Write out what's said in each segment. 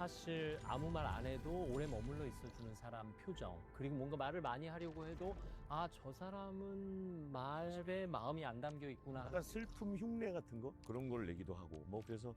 사실 아무 말 안 해도 오래 머물러 있어주는 사람 표정, 그리고 뭔가 말을 많이 하려고 해도 아, 저 사람은 말에 마음이 안 담겨 있구나. 약간 슬픔 흉내 같은 거 그런 걸 내기도 하고 뭐 그래서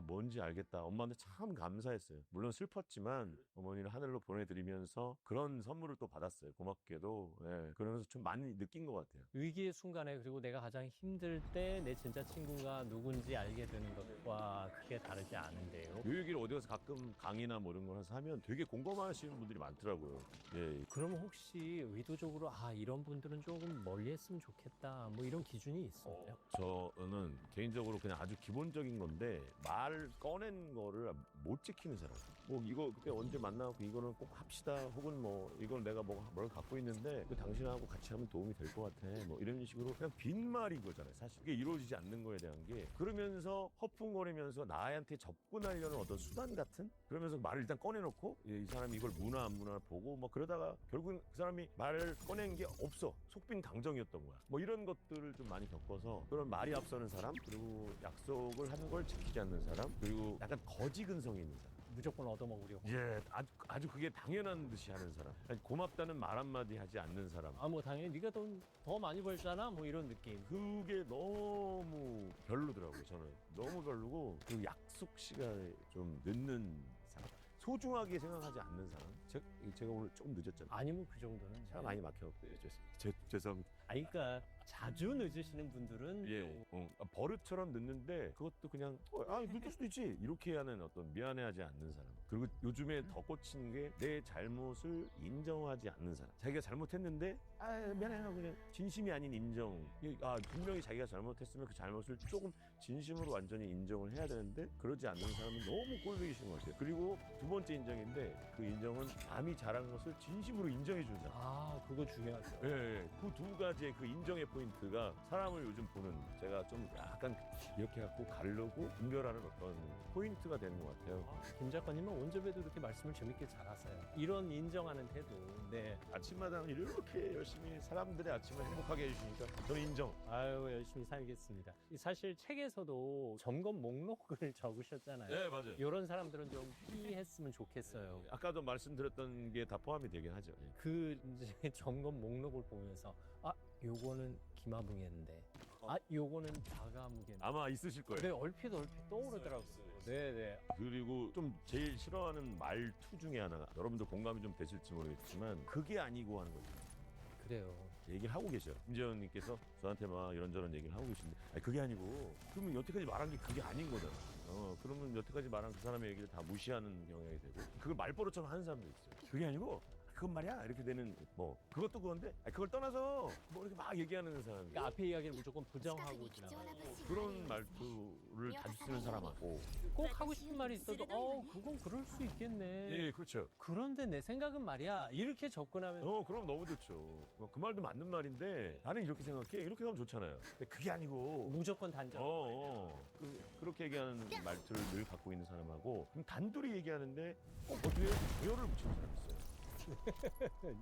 뭔지 알겠다. 엄마한테 참 감사했어요. 물론 슬펐지만 어머니를 하늘로 보내드리면서 그런 선물을 또 받았어요. 고맙게도. 예, 그러면서 좀 많이 느낀 것 같아요. 위기의 순간에, 그리고 내가 가장 힘들 때 내 진짜 친구가 누군지 알게 되는 것과 크게 다르지 않은데요. 요 얘기를 어디 가서 가끔 강의나 뭐 이런 거 해서 하면 되게 공감하시는 분들이 많더라고요. 예. 그럼 혹시 의도적으로 아, 이런 분들은 조금 멀리 했으면 좋겠다, 뭐 이런 기준이 있어요? 저는 개인적으로 그냥 아주 기본적인 건데 말 꺼낸 거를 못 지키는 사람. 뭐 이거 그때 언제 만나고 이거는 꼭 합시다. 혹은 뭐 이걸 내가 뭘 갖고 있는데 그 당신하고 같이 하면 도움이 될 것 같아. 뭐 이런 식으로 그냥 빈말인 거잖아요. 사실 그게 이루어지지 않는 거에 대한 게 그러면서 허풍거리면서 나한테 접근하려는 어떤 수단 같은 그러면서 말을 일단 꺼내놓고 이 사람이 이걸 무나 안 무나 보고 뭐 그러다가 결국은 그 사람이 말을 꺼낸 게 없어. 속빈 당정이었던 거야. 뭐 이런 것들을 좀 많이 겪어서 그런 말이 앞서는 사람 그리고 약속을 하는 걸 지키지 않는 사람 그리고 약간 거지 근성이 있는 사람. 무조건 얻어먹으려고. 예, 아주 그게 당연한 듯이 하는 사람. 아니, 고맙다는 말 한마디 하지 않는 사람. 아, 뭐 당연히 네가 돈 더 많이 벌잖아, 뭐 이런 느낌. 그게 너무 별로더라고요, 저는. 너무 별로고, 그리고 약속 시간에 좀 늦는 사람. 소중하게 생각하지 않는 사람. 제가 오늘 조금 늦었잖아요. 아니면 그 정도는. 차가 많이 막혀갖고, 죄송합니다. 아니, 그러니까 자주 늦으시는 분들은 예, 버릇처럼 늦는데 그것도 그냥 늦을 수도 있지 이렇게 하는 어떤 미안해하지 않는 사람. 그리고 요즘에 더 꽂히는 게 내 잘못을 인정하지 않는 사람. 자기가 잘못했는데 미안해요 그냥 진심이 아닌 인정. 분명히 자기가 잘못했으면 그 잘못을 조금 진심으로 완전히 인정을 해야 되는데 그러지 않는 사람은 너무 꼴보기 싫은 것 같아요. 그리고 두 번째 인정인데 그 인정은 남이 잘한 것을 진심으로 인정해 준 사람. 아, 그거 중요하죠. 예, 그 두 가지의 그 인정의 포인트가 사람을 요즘 보는 제가 좀 약간 이렇게 갖고 가르고 분별하는 어떤 포인트가 되는 것 같아요. 김 작가님은 언제 봬도 이렇게 말씀을 재밌게 잘하세요. 이런 인정하는 태도. 네. 아침마다 이렇게 열심히 사람들의 아침을 행복하게 해주시니까 저는 인정. 아유, 열심히 살겠습니다. 사실 책에서도 점검 목록을 적으셨잖아요. 네, 맞아요. 이런 사람들은 좀 피했으면 좋겠어요. 아까도 말씀드렸던 게 다 포함이 되긴 하죠. 예. 그 이제 점검 목록을 보면서 요거는 기마붕했는데 요거는 과감무겠는데. 아마 있으실 거예요. 네, 얼핏 떠오르더라고요. 네네. 그리고 좀 제일 싫어하는 말투 중에 하나가 여러분들 공감이 좀 되실지 모르겠지만 그게 아니고 하는 거죠. 그래요. 얘기를 하고 계셔요. 김재현님께서 저한테 막 이런저런 얘기를 하고 계신데 그게 아니고 그러면 여태까지 말한 게 그게 아닌 거잖아. 그러면 여태까지 말한 그 사람의 얘기를 다 무시하는 경향이 되고 그걸 말버릇처럼 하는 사람도 있어요. 그게 아니고 그건 말이야 이렇게 되는 뭐 그것도 그건데 그걸 떠나서 뭐 이렇게 막 얘기하는 사람. 그러니까 앞에 이야기를 무조건 부정하고 지나가고. 그런 말투를 자주 쓰는 사람하고 꼭 하고 싶은 말이 있어도 그건 그럴 수 있겠네. 예, 그렇죠. 그런데 내 생각은 말이야, 이렇게 접근하면 그럼 너무 좋죠. 그 말도 맞는 말인데 나는 이렇게 생각해. 이렇게 하면 좋잖아요. 근데 그게 아니고 무조건 단정. 그렇게 얘기하는 말투를 늘 갖고 있는 사람하고 그럼 단둘이 얘기하는데 꼭 어떻게 조열을 붙이는 사람이 있어요.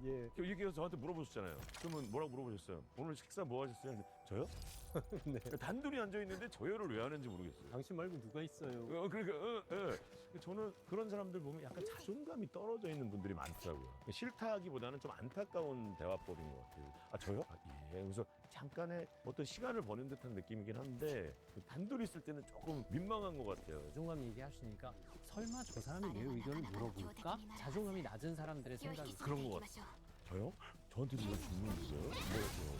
예. 얘기해서 저한테 물어보셨잖아요. 그러면 뭐라고 물어보셨어요? 오늘 식사 뭐 하셨어요? 근데 저요? 네. 단둘이 앉아있는데 저열을 왜 하는지 모르겠어요. 당신 말고 누가 있어요? 그러니까 저는 그런 사람들 보면 약간 자존감이 떨어져 있는 분들이 많더라고요. 싫다기보다는 좀 안타까운 대화법인 것 같아요. 저요? 예. 그래서 잠깐의 어떤 시간을 버는 듯한 느낌이긴 한데 단둘이 있을 때는 조금 민망한 것 같아요. 자존감 얘기하시니까 설마 저 사람이 내 의견을 물어볼까? 자존감이 낮은 사람들의 생각이 그런 것 같아요. 저요? 저한테 누가 질문을 요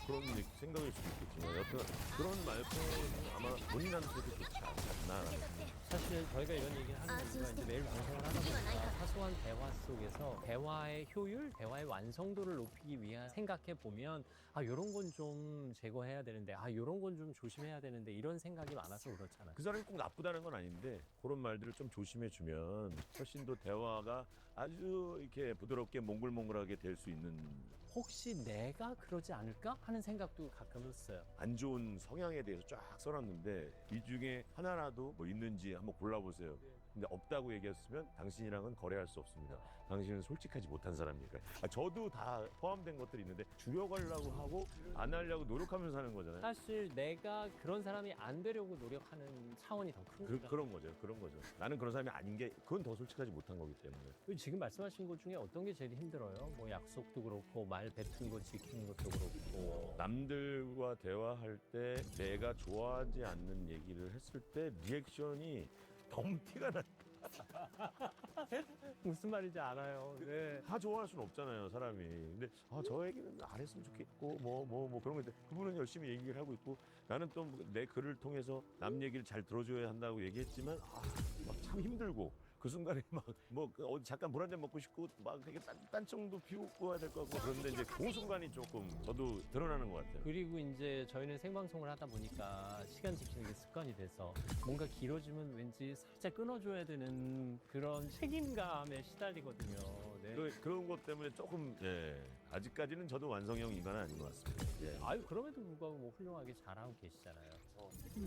그런 생각일 수도 있겠지만 여튼 그런 말투는 아마 본인한테도 좋지 않나라는 생각. 사실 저희가 이런 얘기를 하는 이유가 이제 매일 방송을 하다 보니까 사소한 대화 속에서 대화의 효율, 대화의 완성도를 높이기 위한 생각해 보면 요런 건 좀 제거해야 되는데 요런 건 좀 조심해야 되는데 이런 생각이 많아서 그렇잖아요. 그 사람이 꼭 나쁘다는 건 아닌데 그런 말들을 좀 조심해 주면 훨씬 더 대화가 아주 이렇게 부드럽게 몽글몽글하게 될 수 있는. 혹시 내가 그러지 않을까 하는 생각도 가끔 했어요. 안 좋은 성향에 대해서 쫙 써놨는데 이 중에 하나라도 뭐 있는지 한번 골라보세요. 근데 없다고 얘기했으면 당신이랑은 거래할 수 없습니다. 당신은 솔직하지 못한 사람이니까. 저도 다 포함된 것들이 있는데 줄여가려고 하고 안 하려고 노력하면서 사는 거잖아요. 사실 내가 그런 사람이 안 되려고 노력하는 차원이 더 큰 거죠. 그런 거죠. 그런 거죠. 나는 그런 사람이 아닌 게 그건 더 솔직하지 못한 거기 때문에. 지금 말씀하신 것 중에 어떤 게 제일 힘들어요? 뭐 약속도 그렇고 말 뱉은 거 지키는 것도 그렇고. 남들과 대화할 때 내가 좋아하지 않는 얘기를 했을 때 리액션이 너무 티가 나. 무슨 말인지 알아요. 네. 다 좋아할 수는 없잖아요, 사람이. 근데 저 얘기는 안 했으면 좋겠고 뭐 그런 건데 그분은 열심히 얘기를 하고 있고 나는 또 내 글을 통해서 남 얘기를 잘 들어줘야 한다고 얘기했지만 막 참 힘들고 그 순간에 막 뭐 어디 잠깐 물 한 잔 먹고 싶고 막 되게 딴청도 피우고 해야 될 것 같고 그런데 이제 그 순간이 조금 저도 드러나는 것 같아요. 그리고 이제 저희는 생방송을 하다 보니까 시간 지키는 게 습관이 돼서 뭔가 길어지면 왠지 살짝 끊어줘야 되는 그런 책임감에 시달리거든요. 네. 그런 것 때문에 조금 아직까지는 저도 완성형 인간은 아닌 것 같습니다. 예. 아유, 그럼에도 불구하고 뭐 훌륭하게 잘하고 계시잖아요.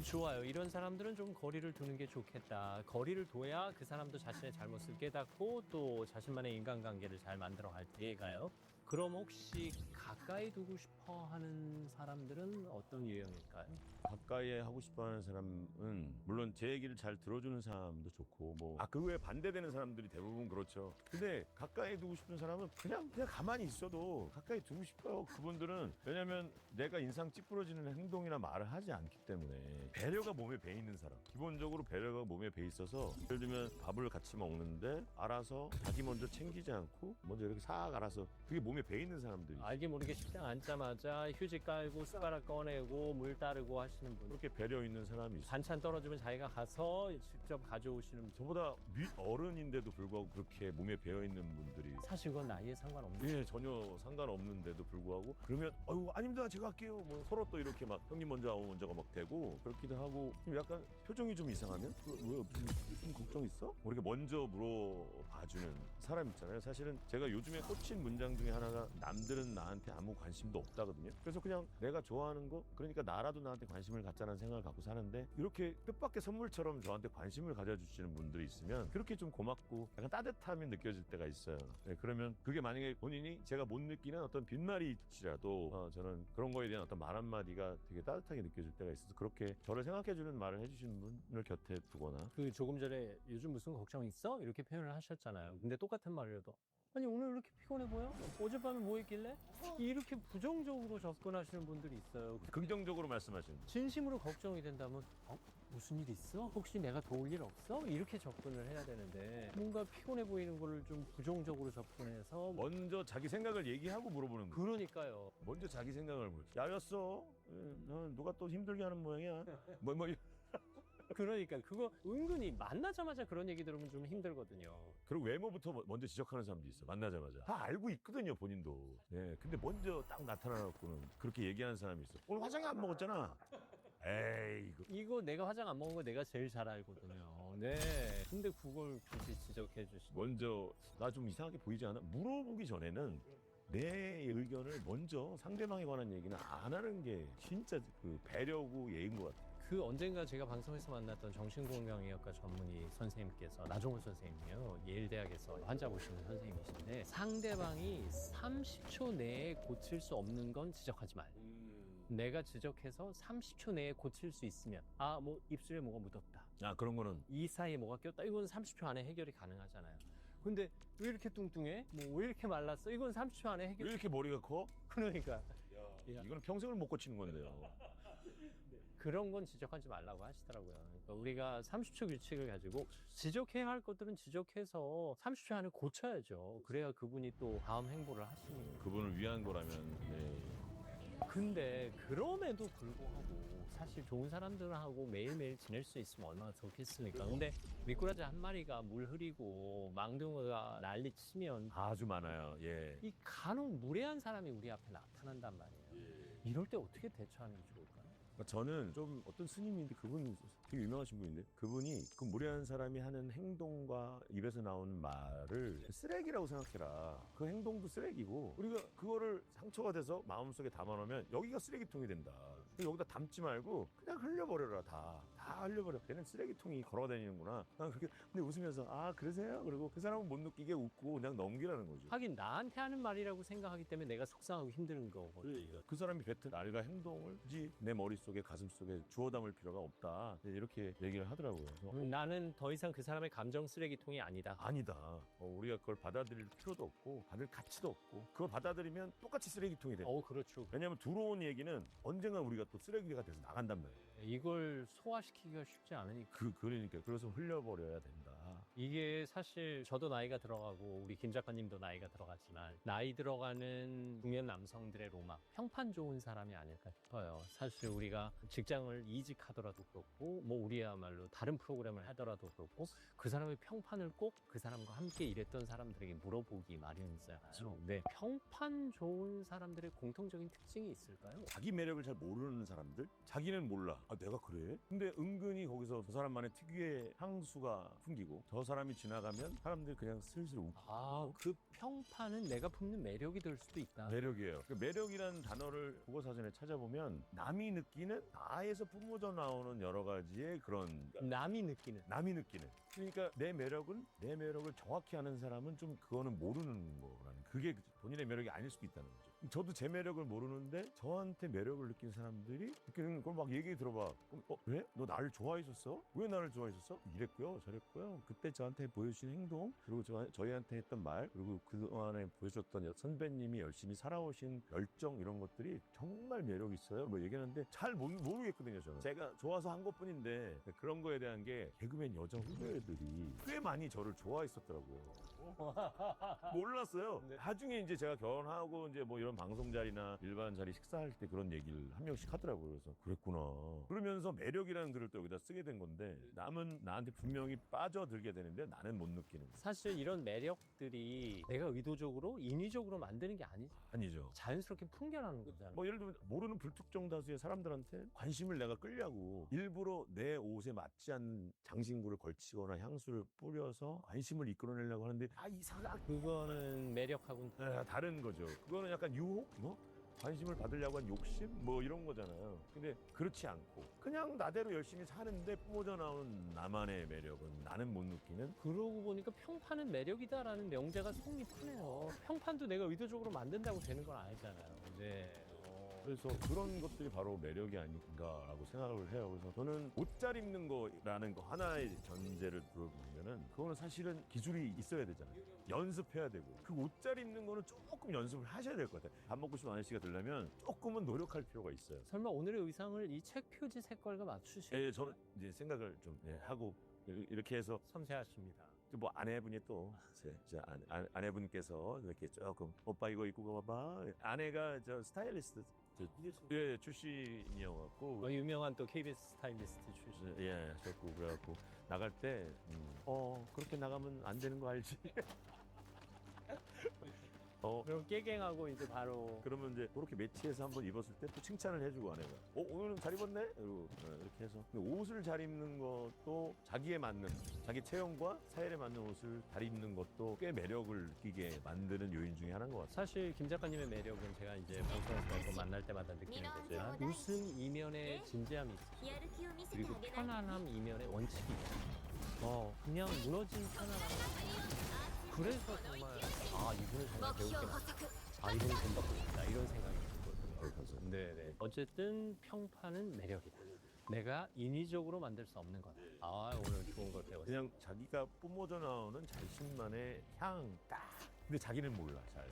좋아요. 이런 사람들은 좀 거리를 두는 게 좋겠다. 거리를 둬야 그 사람도 자신의 잘못을 깨닫고 또 자신만의 인간관계를 잘 만들어 갈 때가요. 그럼 혹시 가까이 두고 싶어 하는 사람들은 어떤 유형일까요? 가까이 하고 싶어하는 사람은 물론 제 얘기를 잘 들어주는 사람도 좋고 그 외에 반대되는 사람들이 대부분 그렇죠. 근데 가까이 두고 싶은 사람은 그냥 가만히 있어도 가까이 두고 싶어요. 그분들은 왜냐면 내가 인상 찌푸러지는 행동이나 말을 하지 않기 때문에 배려가 몸에 배 있는 사람. 기본적으로 배려가 몸에 배 있어서 예를 들면 밥을 같이 먹는데 알아서 자기 먼저 챙기지 않고 먼저 이렇게 싹 알아서 그게 몸에 배 있는 사람들이 알게 모르게 식당 앉자마자 휴지 깔고 숟가락 꺼내고 물 따르고 하시는 분. 그렇게 배려 있는 사람이 있어요. 반찬 떨어지면 자기가 가서 직접 가져오시는 분. 저보다 윗 어른인데도 불구하고 그렇게 몸에 배어 있는 분들이 사실 그건 나이에 상관없는 전혀 상관없는데도 불구하고 그러면 아닙니다 제가 할게요 뭐 서로 또 이렇게 막 형님 먼저가 막 되고 그렇기도 하고 좀 약간 표정이 좀 이상하면 왜 무슨 걱정 있어? 뭐 이렇게 먼저 물어봐주는 사람 있잖아요. 사실은 제가 요즘에 꽂힌 문장 중에 하나가 남들은 나한테 아무 관심도 없다거든요. 그래서 그냥 내가 좋아하는 거 그러니까 나라도 나한테 관심을 갖자는 생각을 갖고 사는데 이렇게 뜻밖의 선물처럼 저한테 관심을 가져주시는 분들이 있으면 그렇게 좀 고맙고 약간 따뜻함이 느껴질 때가 있어요. 그러면 그게 만약에 본인이 제가 못 느끼는 어떤 빈말일지라도 저는 그런 거에 대한 어떤 말 한마디가 되게 따뜻하게 느껴질 때가 있어서 그렇게 저를 생각해주는 말을 해주시는 분을 곁에 두거나 그 조금 전에 요즘 무슨 걱정 있어? 이렇게 표현을 하셨잖아요. 근데 똑같은 말이라도 아니 오늘 이렇게 피곤해 보여? 어젯밤에 뭐 했길래? 이렇게 부정적으로 접근하시는 분들이 있어요. 긍정적으로 말씀하시는 진심으로 걱정이 된다면 무슨 일 있어? 혹시 내가 도울 일 없어? 이렇게 접근을 해야 되는데 뭔가 피곤해 보이는 거를 좀 부정적으로 접근해서 먼저 자기 생각을 얘기하고 물어보는 거예요. 그러니까요. 먼저 자기 생각을 야였어? 누가 또 힘들게 하는 모양이야? 그러니까 그거 은근히 만나자마자 그런 얘기 들으면 좀 힘들거든요. 그리고 외모부터 먼저 지적하는 사람도 있어. 만나자마자 다 알고 있거든요 본인도. 근데 먼저 딱 나타나갖고는 그렇게 얘기하는 사람이 있어. 오늘 화장이 안 먹었잖아. 에이 이거 내가 화장 안 먹은 거 내가 제일 잘 알거든요. 네. 근데 그걸 굳이 지적해 주시고 먼저 나 좀 이상하게 보이지 않아? 물어보기 전에는 내 의견을 먼저 상대방에 관한 얘기는 안 하는 게 진짜 그 배려고 예인 것 같아. 그 언젠가 제가 방송에서 만났던 정신건강의학과 전문의 선생님께서 나종훈 선생님이요. 예일대학에서 환자 보시는 선생님이신데 상대방이 30초 내에 고칠 수 없는 건 지적하지 말. 내가 지적해서 30초 내에 고칠 수 있으면 뭐 입술에 뭐가 묻었다. 그런 거는 이 사이에 뭐가 꼈다. 이건 30초 안에 해결이 가능하잖아요. 근데 왜 이렇게 뚱뚱해? 뭐 왜 이렇게 말랐어? 이건 30초 안에 왜 해결. 이렇게 머리가 커? 그러니까 이거는 평생을 못 고치는 건데요. 그런 건 지적하지 말라고 하시더라고요. 그러니까 우리가 30초 규칙을 가지고 지적해야 할 것들은 지적해서 30초 안에 고쳐야죠. 그래야 그분이 또 다음 행보를 하시니까. 그분을 위한 거라면 근데 그럼에도 불구하고 사실 좋은 사람들하고 매일매일 지낼 수 있으면 얼마나 좋겠습니까? 근데 미꾸라지 한 마리가 물 흐리고 망둥어가 난리 치면 아주 많아요. 이 간혹 무례한 사람이 우리 앞에 나타난단 말이에요. 이럴 때 어떻게 대처하는 게 좋을까요? 저는 좀 어떤 스님인데 그분 되게 유명하신 분인데 그분이 그 무례한 사람이 하는 행동과 입에서 나오는 말을 쓰레기라고 생각해라. 그 행동도 쓰레기고 우리가 그거를 상처가 돼서 마음속에 담아놓으면 여기가 쓰레기통이 된다. 여기다 담지 말고 그냥 흘려버려라. 다 다 흘려버려. 걔는 쓰레기통이 걸어다니는구나. 그렇게 근데 웃으면서 아 그러세요? 그리고 그 사람은 못 느끼게 웃고 그냥 넘기라는 거죠. 하긴 나한테 하는 말이라고 생각하기 때문에 내가 속상하고 힘든 거거든요. 그 사람이 뱉은 말과 행동을 굳이 내 머릿속에 가슴속에 주워 담을 필요가 없다. 이렇게 얘기를 하더라고요. 그래서 나는 더 이상 그 사람의 감정 쓰레기통이 아니다. 아니다. 우리가 그걸 받아들일 필요도 없고 받을 가치도 없고 그걸 받아들이면 똑같이 쓰레기통이 돼. 그렇죠. 왜냐하면 들어온 얘기는 언젠가 우리가 또 쓰레기가 돼서 나간단 말이에요. 이걸 소화시키기가 쉽지 않으니까. 그러니까 그래서 흘려버려야 된다. 이게 사실 저도 나이가 들어가고 우리 김 작가님도 나이가 들어갔지만 나이 들어가는 중년 남성들의 로망, 평판 좋은 사람이 아닐까 싶어요. 사실 우리가 직장을 이직하더라도 그렇고 뭐 우리야말로 다른 프로그램을 하더라도 그렇고 그 사람의 평판을 꼭 그 사람과 함께 일했던 사람들에게 물어보기 마련이잖아요. 근데 평판 좋은 사람들의 공통적인 특징이 있을까요? 자기 매력을 잘 모르는 사람들? 자기는 몰라. 아, 내가 그래? 근데 은근히 거기서 저 사람만의 특유의 향수가 풍기고 저 사람이 지나가면 사람들이 그냥 슬슬 웃고. 그 평판은 내가 품는 매력이 될 수도 있다. 매력이에요. 그 매력이라는 단어를 국어사전에 찾아보면 남이 느끼는 나에서 뿜어져 나오는 여러 가지의 그런 남이 느끼는. 그러니까 내 매력을 정확히 아는 사람은 좀 그거는 모르는 거라는 그게 본인의 매력이 아닐 수도 있다는 거죠. 저도 제 매력을 모르는데 저한테 매력을 느낀 사람들이 그걸 막 얘기 들어봐. 그럼 왜? 너 나를 좋아했었어? 왜 나를 좋아했었어? 이랬고요 저랬고요. 그때 저한테 보여주신 행동 그리고 저희한테 했던 말 그리고 그동안에 보여줬던 선배님이 열심히 살아오신 열정 이런 것들이 정말 매력 있어요. 뭐 얘기하는데 잘 모르겠거든요. 저는 제가 좋아서 한 것뿐인데 그런 거에 대한 게 개그맨 여자 후배들이 꽤 많이 저를 좋아했었더라고요. 몰랐어요. 네. 나중에 이제 제가 결혼하고 이제 뭐 이런 방송 자리나 일반 자리 식사할 때 그런 얘기를 한 명씩 하더라고요. 그래서 그랬구나. 그러면서 매력이라는 글을 또 여기다 쓰게 된 건데 남은 나한테 분명히 빠져들게 되는데 나는 못 느끼는 거예요. 사실 이런 매력들이 내가 의도적으로 인위적으로 만드는 게 아니죠. 자연스럽게 풍겨나는 거잖아. 뭐 예를 들면 모르는 불특정 다수의 사람들한테 관심을 내가 끌려고 일부러 내 옷에 맞지 않는 장신구를 걸치거나 향수를 뿌려서 관심을 이끌어내려고 하는데 이상하게 그거는 매력하고는 다른 거죠. 그거는 약간 유혹? 뭐? 관심을 받으려고 한 욕심? 뭐 이런 거잖아요. 근데 그렇지 않고 그냥 나대로 열심히 사는데 뿜어져 나오는 나만의 매력은 나는 못 느끼는 그러고 보니까 평판은 매력이다라는 명제가 성립하네요. 평판도 내가 의도적으로 만든다고 되는 건 아니잖아요. 네. 그래서 그런 것들이 바로 매력이 아닌가라고 생각을 해요. 그래서 저는 옷 잘 입는 거라는 거 하나의 전제를 들어보면은 그거는 사실은 기술이 있어야 되잖아요. 연습해야 되고 그 옷 잘 입는 거는 조금 연습을 하셔야 될 것 같아요. 밥 먹고 싶은 아저씨가 되려면 조금은 노력할 필요가 있어요. 설마 오늘의 의상을 이 책 표지 색깔과 맞추실 예, 저는 이제 생각을 좀 하고 이렇게 해서 섬세하십니다. 뭐 아내분이 또 아내분께서 이렇게 조금 오빠 이거 입고 가봐. 아내가 저 스타일리스트 출신이어갖고 유명한 또 KBS 스타일리스트 출신. 하셨고 그래갖고 나갈 때 그렇게 나가면 안 되는 거 알지? 그럼 깨갱하고 이제 바로 그러면 이제 그렇게 매치해서 한번 입었을 때 또 칭찬을 해주고 아내가 오늘은 잘 입었네? 그리고 이렇게 해서 근데 옷을 잘 입는 것도 자기에 맞는 자기 체형과 스타일에 맞는 옷을 잘 입는 것도 꽤 매력을 느끼게 만드는 요인 중에 하나인 것 같아요. 사실 김 작가님의 매력은 제가 이제 방송에서 매번 만날 때마다 느끼는 거죠. 웃음 이면에 진지함이 있어요. 그리고 편안함 이면에 원칙이 있어요. 그냥 무너진 편안함. 그래서 정말 이분은 정말 배울 게 많다. 이분은 돈 받고 싶다. 이런 생각이 들거든요. 네네. 어쨌든 평판은 매력이다. 내가 인위적으로 만들 수 없는 거다. 오늘 좋은 걸 배웠어요. 그냥 자기가 뿜어져 나오는 자신만의 향 딱. 근데 자기는 몰라 잘.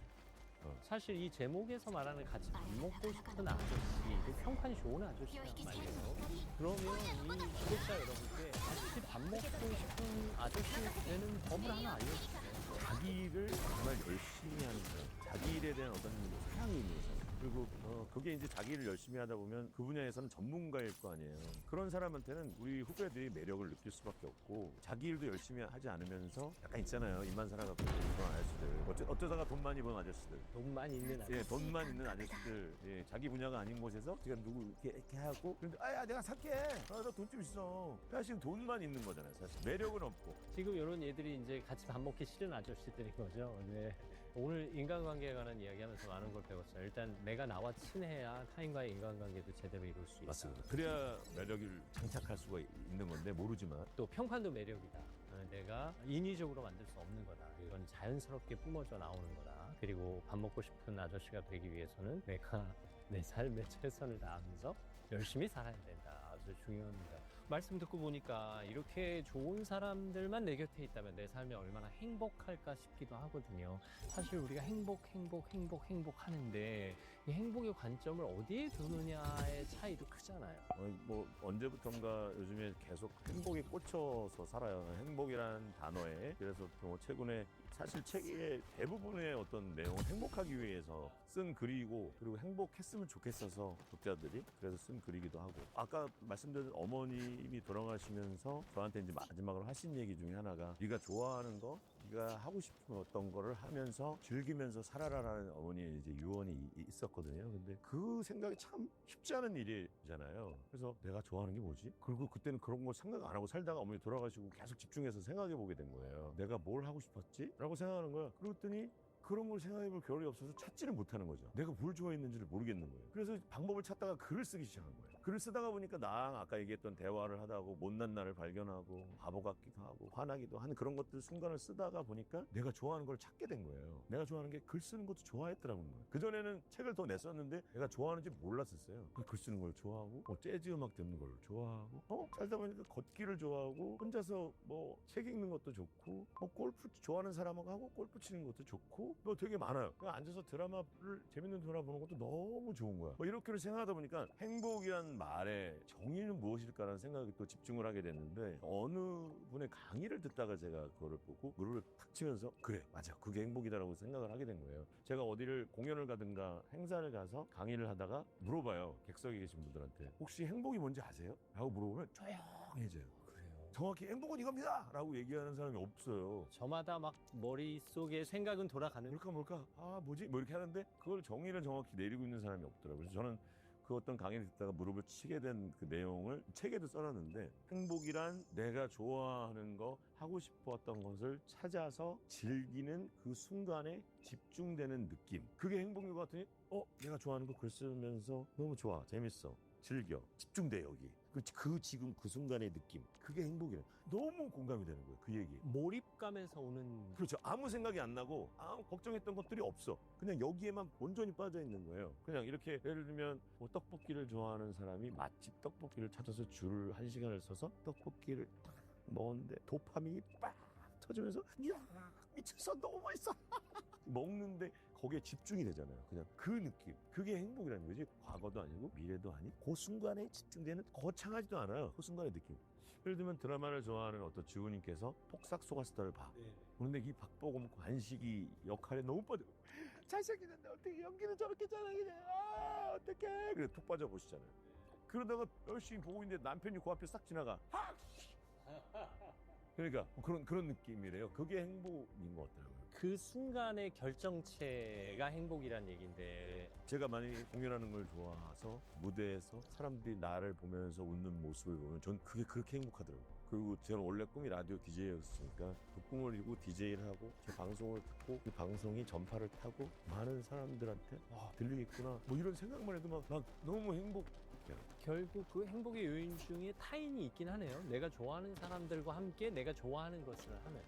사실 이 제목에서 말하는 같이 밥 먹고 싶은 아저씨, 평판이 좋은 아저씨란 말이에요. 그러면 이 구독자 여러분께 같이 밥 먹고 싶은 아저씨 되는 법을 하나 알려주세요. 자기를 정말 열심히 하는 사람, 자기 일에 대한 어떤 사랑이 있는 사람. 그리고 그게 이제 자기를 열심히 하다 보면 그 분야에서는 전문가일 거 아니에요. 그런 사람한테는 우리 후배들이 매력을 느낄 수밖에 없고 자기 일도 열심히 하지 않으면서 약간 있잖아요. 입만 살아가고 그런 아저씨들. 어쩌다가 돈 많이 번 아저씨들. 돈만 있는 아저씨. 돈만 있는 아저씨들. 자기 분야가 아닌 곳에서 제가 누구 이렇게 하고 그런데 내가 살게. 나 돈 좀 있어. 사실 돈만 있는 거잖아요. 사실 매력은 없고. 지금 이런 얘들이 이제 같이 밥 먹기 싫은 아저씨들인 거죠. 네. 오늘 인간관계에 관한 이야기하면서 많은 걸 배웠어요. 일단 내가 나와 친해야 타인과의 인간관계도 제대로 이룰 수 있다. 맞습니다. 그래야 매력을 장착할 수가 있는 건데 모르지만 또 평판도 매력이다. 내가 인위적으로 만들 수 없는 거다. 이건 자연스럽게 뿜어져 나오는 거다. 그리고 밥 먹고 싶은 아저씨가 되기 위해서는 내가 내 삶에 최선을 다하면서 열심히 살아야 된다. 아주 중요합니다. 말씀 듣고 보니까 이렇게 좋은 사람들만 내 곁에 있다면 내 삶이 얼마나 행복할까 싶기도 하거든요. 사실 우리가 행복하는데 이 행복의 관점을 어디에 두느냐의 차이도 크잖아요. 뭐 언제부턴가 요즘에 계속 행복에 꽂혀서 살아요. 행복이라는 단어에. 그래서 뭐 최근에 사실 책의 대부분의 어떤 내용은 행복하기 위해서 쓴 글이고, 그리고 행복했으면 좋겠어서 독자들이 그래서 쓴 글이기도 하고, 아까 말씀드린 어머님이 돌아가시면서 저한테 이제 마지막으로 하신 얘기 중에 하나가 네가 좋아하는 거, 네가 하고 싶은 어떤 거를 하면서 즐기면서 살아라라는 어머니의 이제 유언이 있었거든요. 근데 그 생각이 참 쉽지 않은 일이잖아요. 그래서 내가 좋아하는 게 뭐지? 그리고 그때는 그런 거 생각 안 하고 살다가 어머니 돌아가시고 계속 집중해서 생각해 보게 된 거예요. 내가 뭘 하고 싶었지? 라고 생각하는 거야. 그랬더니 그런 걸 생각해 볼 겨를이 없어서 찾지를 못하는 거죠. 내가 뭘 좋아했는지를 모르겠는 거예요. 그래서 방법을 찾다가 글을 쓰기 시작한 거예요. 글을 쓰다가 보니까 나랑 아까 얘기했던 대화를 하다고 못난 나를 발견하고 바보 같기도 하고 화나기도 하는 그런 것들 순간을 쓰다가 보니까 내가 좋아하는 걸 찾게 된 거예요. 내가 좋아하는 게 글 쓰는 것도 좋아했더라고요. 그전에는 책을 더 냈었는데 내가 좋아하는지 몰랐었어요. 글 쓰는 걸 좋아하고 재즈 음악 듣는 걸 좋아하고 살다 보니까 걷기를 좋아하고 혼자서 뭐 책 읽는 것도 좋고 골프 좋아하는 사람하고 골프 치는 것도 좋고 뭐 되게 많아요. 그냥 앉아서 드라마를 재밌는 드라마 보는 것도 너무 좋은 거야. 이렇게 생각하다 보니까 행복이란 말의 정의는 무엇일까라는 생각이 또 집중을 하게 됐는데, 어느 분의 강의를 듣다가 제가 그거를 보고 무릎을 탁 치면서 그래 맞아 그게 행복이다라고 생각을 하게 된 거예요. 제가 어디를 공연을 가든가 행사를 가서 강의를 하다가 물어봐요. 객석에 계신 분들한테 혹시 행복이 뭔지 아세요? 라고 물어보면 조용해져요. 정확히 행복은 이겁니다! 라고 얘기하는 사람이 없어요. 저마다 막 머릿속에 생각은 돌아가는. 뭘까? 아, 뭐지? 뭐 이렇게 하는데 그걸 정의를 정확히 내리고 있는 사람이 없더라고요. 그래서 저는 그 어떤 강의를 듣다가 무릎을 치게 된 그 내용을 책에도 써놨는데, 행복이란 내가 좋아하는 거, 하고 싶었던 것을 찾아서 즐기는 그 순간에 집중되는 느낌. 그게 행복인 것 같으니 내가 좋아하는 거 글 쓰면서 너무 좋아, 재밌어, 즐겨, 집중돼 여기. 지금 그 순간의 느낌, 그게 행복이래. 너무 공감이 되는 거예요. 그 얘기. 몰입감에서 오는. 그렇죠. 아무 생각이 안 나고 아무 걱정했던 것들이 없어. 그냥 여기에만 온전히 빠져 있는 거예요. 그냥 이렇게 예를 들면 떡볶이를 좋아하는 사람이 맛집 떡볶이를 찾아서 줄을 1시간을 서서 떡볶이를 딱 먹었는데 도파민이 빡 터지면서 이야 미쳤어 너무 맛있어 먹는데 거기에 집중이 되잖아요. 그냥 그 느낌, 그게 행복이라는 거지. 과거도 아니고 미래도 아니고 그 순간에 집중되는, 거창하지도 않아요. 그 순간의 느낌. 예를 들면 드라마를 좋아하는 어떤 주부님께서 폭삭 소가수다를 봐. 그런데 이 박보검 관식이 역할에 너무 빠져. 잘생기는데 어떻게 연기는 저렇게 잘하냐. 어떡해. 그래 푹 빠져보시잖아요. 그러다가 열심히 보고 있는데 남편이 그 앞에 싹 지나가. 그러니까 그런 느낌이래요. 그게 행복인 것 같더라고요. 그 순간의 결정체가 행복이란 얘기인데, 제가 만약에 공연하는 걸 좋아해서 무대에서 사람들이 나를 보면서 웃는 모습을 보면 전 그게 그렇게 행복하더라고요. 그리고 제가 원래 꿈이 라디오 DJ였으니까 그 꿈을 이루고 DJ를 하고 제 방송을 듣고 그 방송이 전파를 타고 많은 사람들한테 들리겠구나 뭐 이런 생각만 해도 막 너무 행복해요. 결국 그 행복의 요인 중에 타인이 있긴 하네요. 내가 좋아하는 사람들과 함께 내가 좋아하는 것을 하는.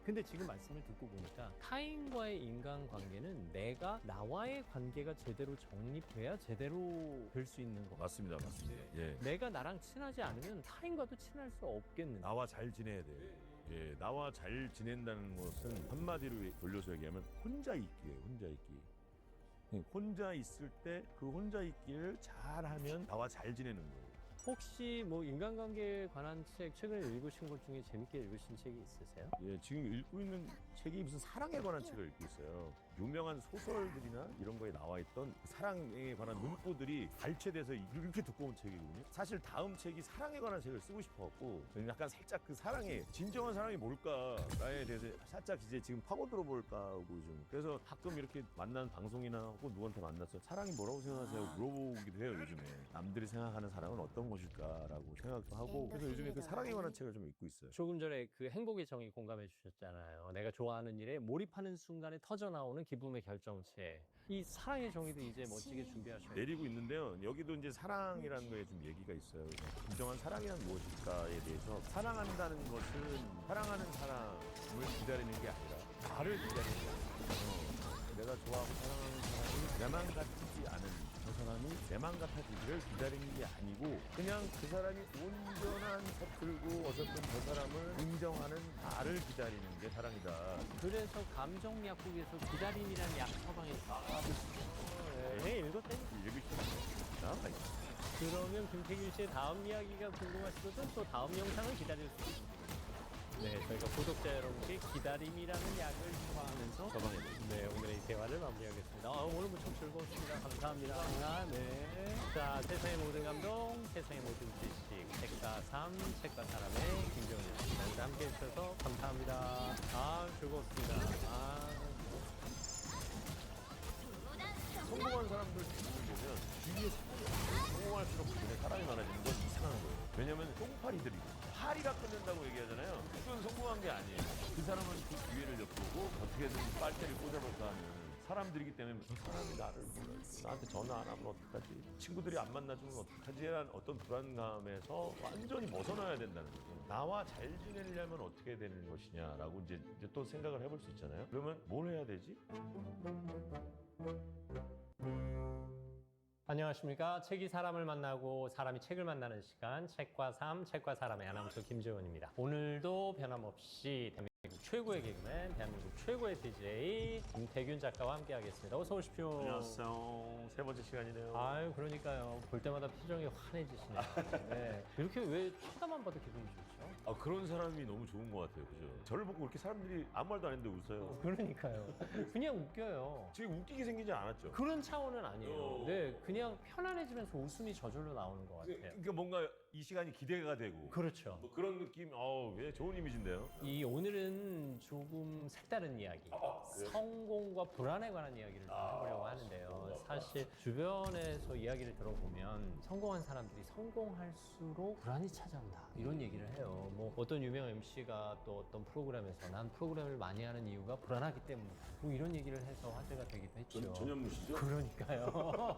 근데 지금 말씀을 듣고 보니까 타인과의 인간관계는 내가 나와의 관계가 제대로 정립돼야 제대로 될 수 있는 것 같아요. 맞습니다. 예. 내가 나랑 친하지 않으면 타인과도 친할 수 없겠는데. 나와 잘 지내야 돼. 예, 나와 잘 지낸다는 것은 한마디로 돌려서 얘기하면 혼자 있기예요. 혼자 있기. 혼자 있을 때 그 혼자 있기를 잘하면 나와 잘 지내는 거예요. 혹시 뭐 인간관계에 관한 책 최근에 읽으신 것 중에 재밌게 읽으신 책이 있으세요? 예, 지금 읽고 있는 책이 무슨 사랑에 관한 책을 읽고 있어요. 유명한 소설들이나 이런 거에 나와 있던 사랑에 관한 문구들이 발췌돼서 이렇게 두꺼운 책이거든요. 사실 다음 책이 사랑에 관한 책을 쓰고 싶어갖고 약간 살짝 그 사랑의 진정한 사랑이 뭘까에 대해서 살짝 이제 지금 파고들어 볼까 하고 좀. 그래서 가끔 이렇게 만난 방송이나 혹은 누구한테 만나서 사랑이 뭐라고 생각하세요 물어보기도 해요. 요즘에 남들이 생각하는 사랑은 어떤 것일까라고 생각도 하고 그래서 요즘에 그 사랑에 관한 책을 좀 읽고 있어요. 조금 전에 그 행복의 정의 공감해 주셨잖아요. 내가 좋아하는 일에 몰입하는 순간에 터져 나오는 기쁨의 결정체. 이 사랑의 정의도 이제 멋지게 준비하셔야 돼요. 내리고 있는데요. 여기도 이제 사랑이라는 거에 좀 얘기가 있어요. 그래서 진정한 사랑이란 무엇일까에 대해서 사랑한다는 것은 사랑하는 사람을 기다리는 게 아니라 나를 기다리는 게 아니라 내가 좋아하고 사랑하는 사람이 내만 같지 않은 저 사람이 내만 같아지기를 기다리는 게 아니고 그냥 그 사람이 온전한 서툴고 어설픈 저 사람을 인정하는 나를 기다리는 게 사랑이다. 그래서 감정 약국에서 기다림이라는 약 처방이 있어요. 네, 읽었다니. 읽을 수 있어. 그러면 김태균 씨의 다음 이야기가 궁금하시거든 또 다음 영상을 기다릴 수 있습니다. 네, 저희가 구독자 여러분께 기다림이라는 약을 처방하면서 네, 오늘의 대화를 마무리하겠습니다. 오늘 무척 즐거웠습니다. 감사합니다. 네. 자, 세상의 모든 감동, 세상의 모든 지식, 책과 삶, 책과 사람의 김정은이었습니다. 함께 해주셔서 감사합니다. 즐거웠습니다. 성공한 사람들 대부분 보면 주위에 성공할수록 주변에 사람이 많아지는 건 이상한 거예요. 왜냐면 똥파리들이고 파리가 끝낸다고 얘기하잖아요. 그건 성공한 게 아니에요. 그 사람은 그 기회를 엿보고 어떻게든 빨대를 꽂아볼까 하는 사람들이기 때문에 저 사람이 나를 몰라요. 나한테 전화 안 하면 어떡하지? 친구들이 안 만나주면 어떡하지? 라는 어떤 불안감에서 완전히 벗어나야 된다는 거죠. 나와 잘 지내려면 어떻게 되는 것이냐라고 이제 또 생각을 해볼 수 있잖아요. 그러면 뭘 해야 되지? 안녕하십니까. 책이 사람을 만나고 사람이 책을 만나는 시간, 책과 삶, 책과 사람의 아나운서 김재원입니다. 오늘도 변함없이 대한민국 최고의 개그맨, 대한민국 최고의 DJ 김태균 작가와 함께하겠습니다. 어서 오십시오. 안녕하세요. 세 번째 시간이네요. 아유, 그러니까요. 볼 때마다 표정이 환해지시네요. 네. 이렇게 왜 쳐다만 봐도 기분이 좋죠? 그런 사람이 너무 좋은 것 같아요. 그죠? 저를 보고 이렇게 사람들이 아무 말도 안 했는데 웃어요. 그러니까요. 그냥 웃겨요. 지금 웃기게 생기지 않았죠? 그런 차원은 아니에요. 네, 그냥 편안해지면서 웃음이 저절로 나오는 것 같아요. 그러니까 뭔가 이 시간이 기대가 되고 그렇죠. 뭐 그런 느낌, 예, 좋은 이미지인데요. 오늘은 조금 색다른 이야기, 성공과 불안에 관한 이야기를 좀 해보려고 하는데요. 사실 주변에서 이야기를 들어보면 성공한 사람들이 성공할수록 불안이 찾아온다 이런 얘기를 해요. 뭐 어떤 유명 MC가 또 어떤 프로그램에서 난 프로그램을 많이 하는 이유가 불안하기 때문이다. 뭐 이런 얘기를 해서 화제가 되기도 했죠. 전현무시죠? 그러니까요.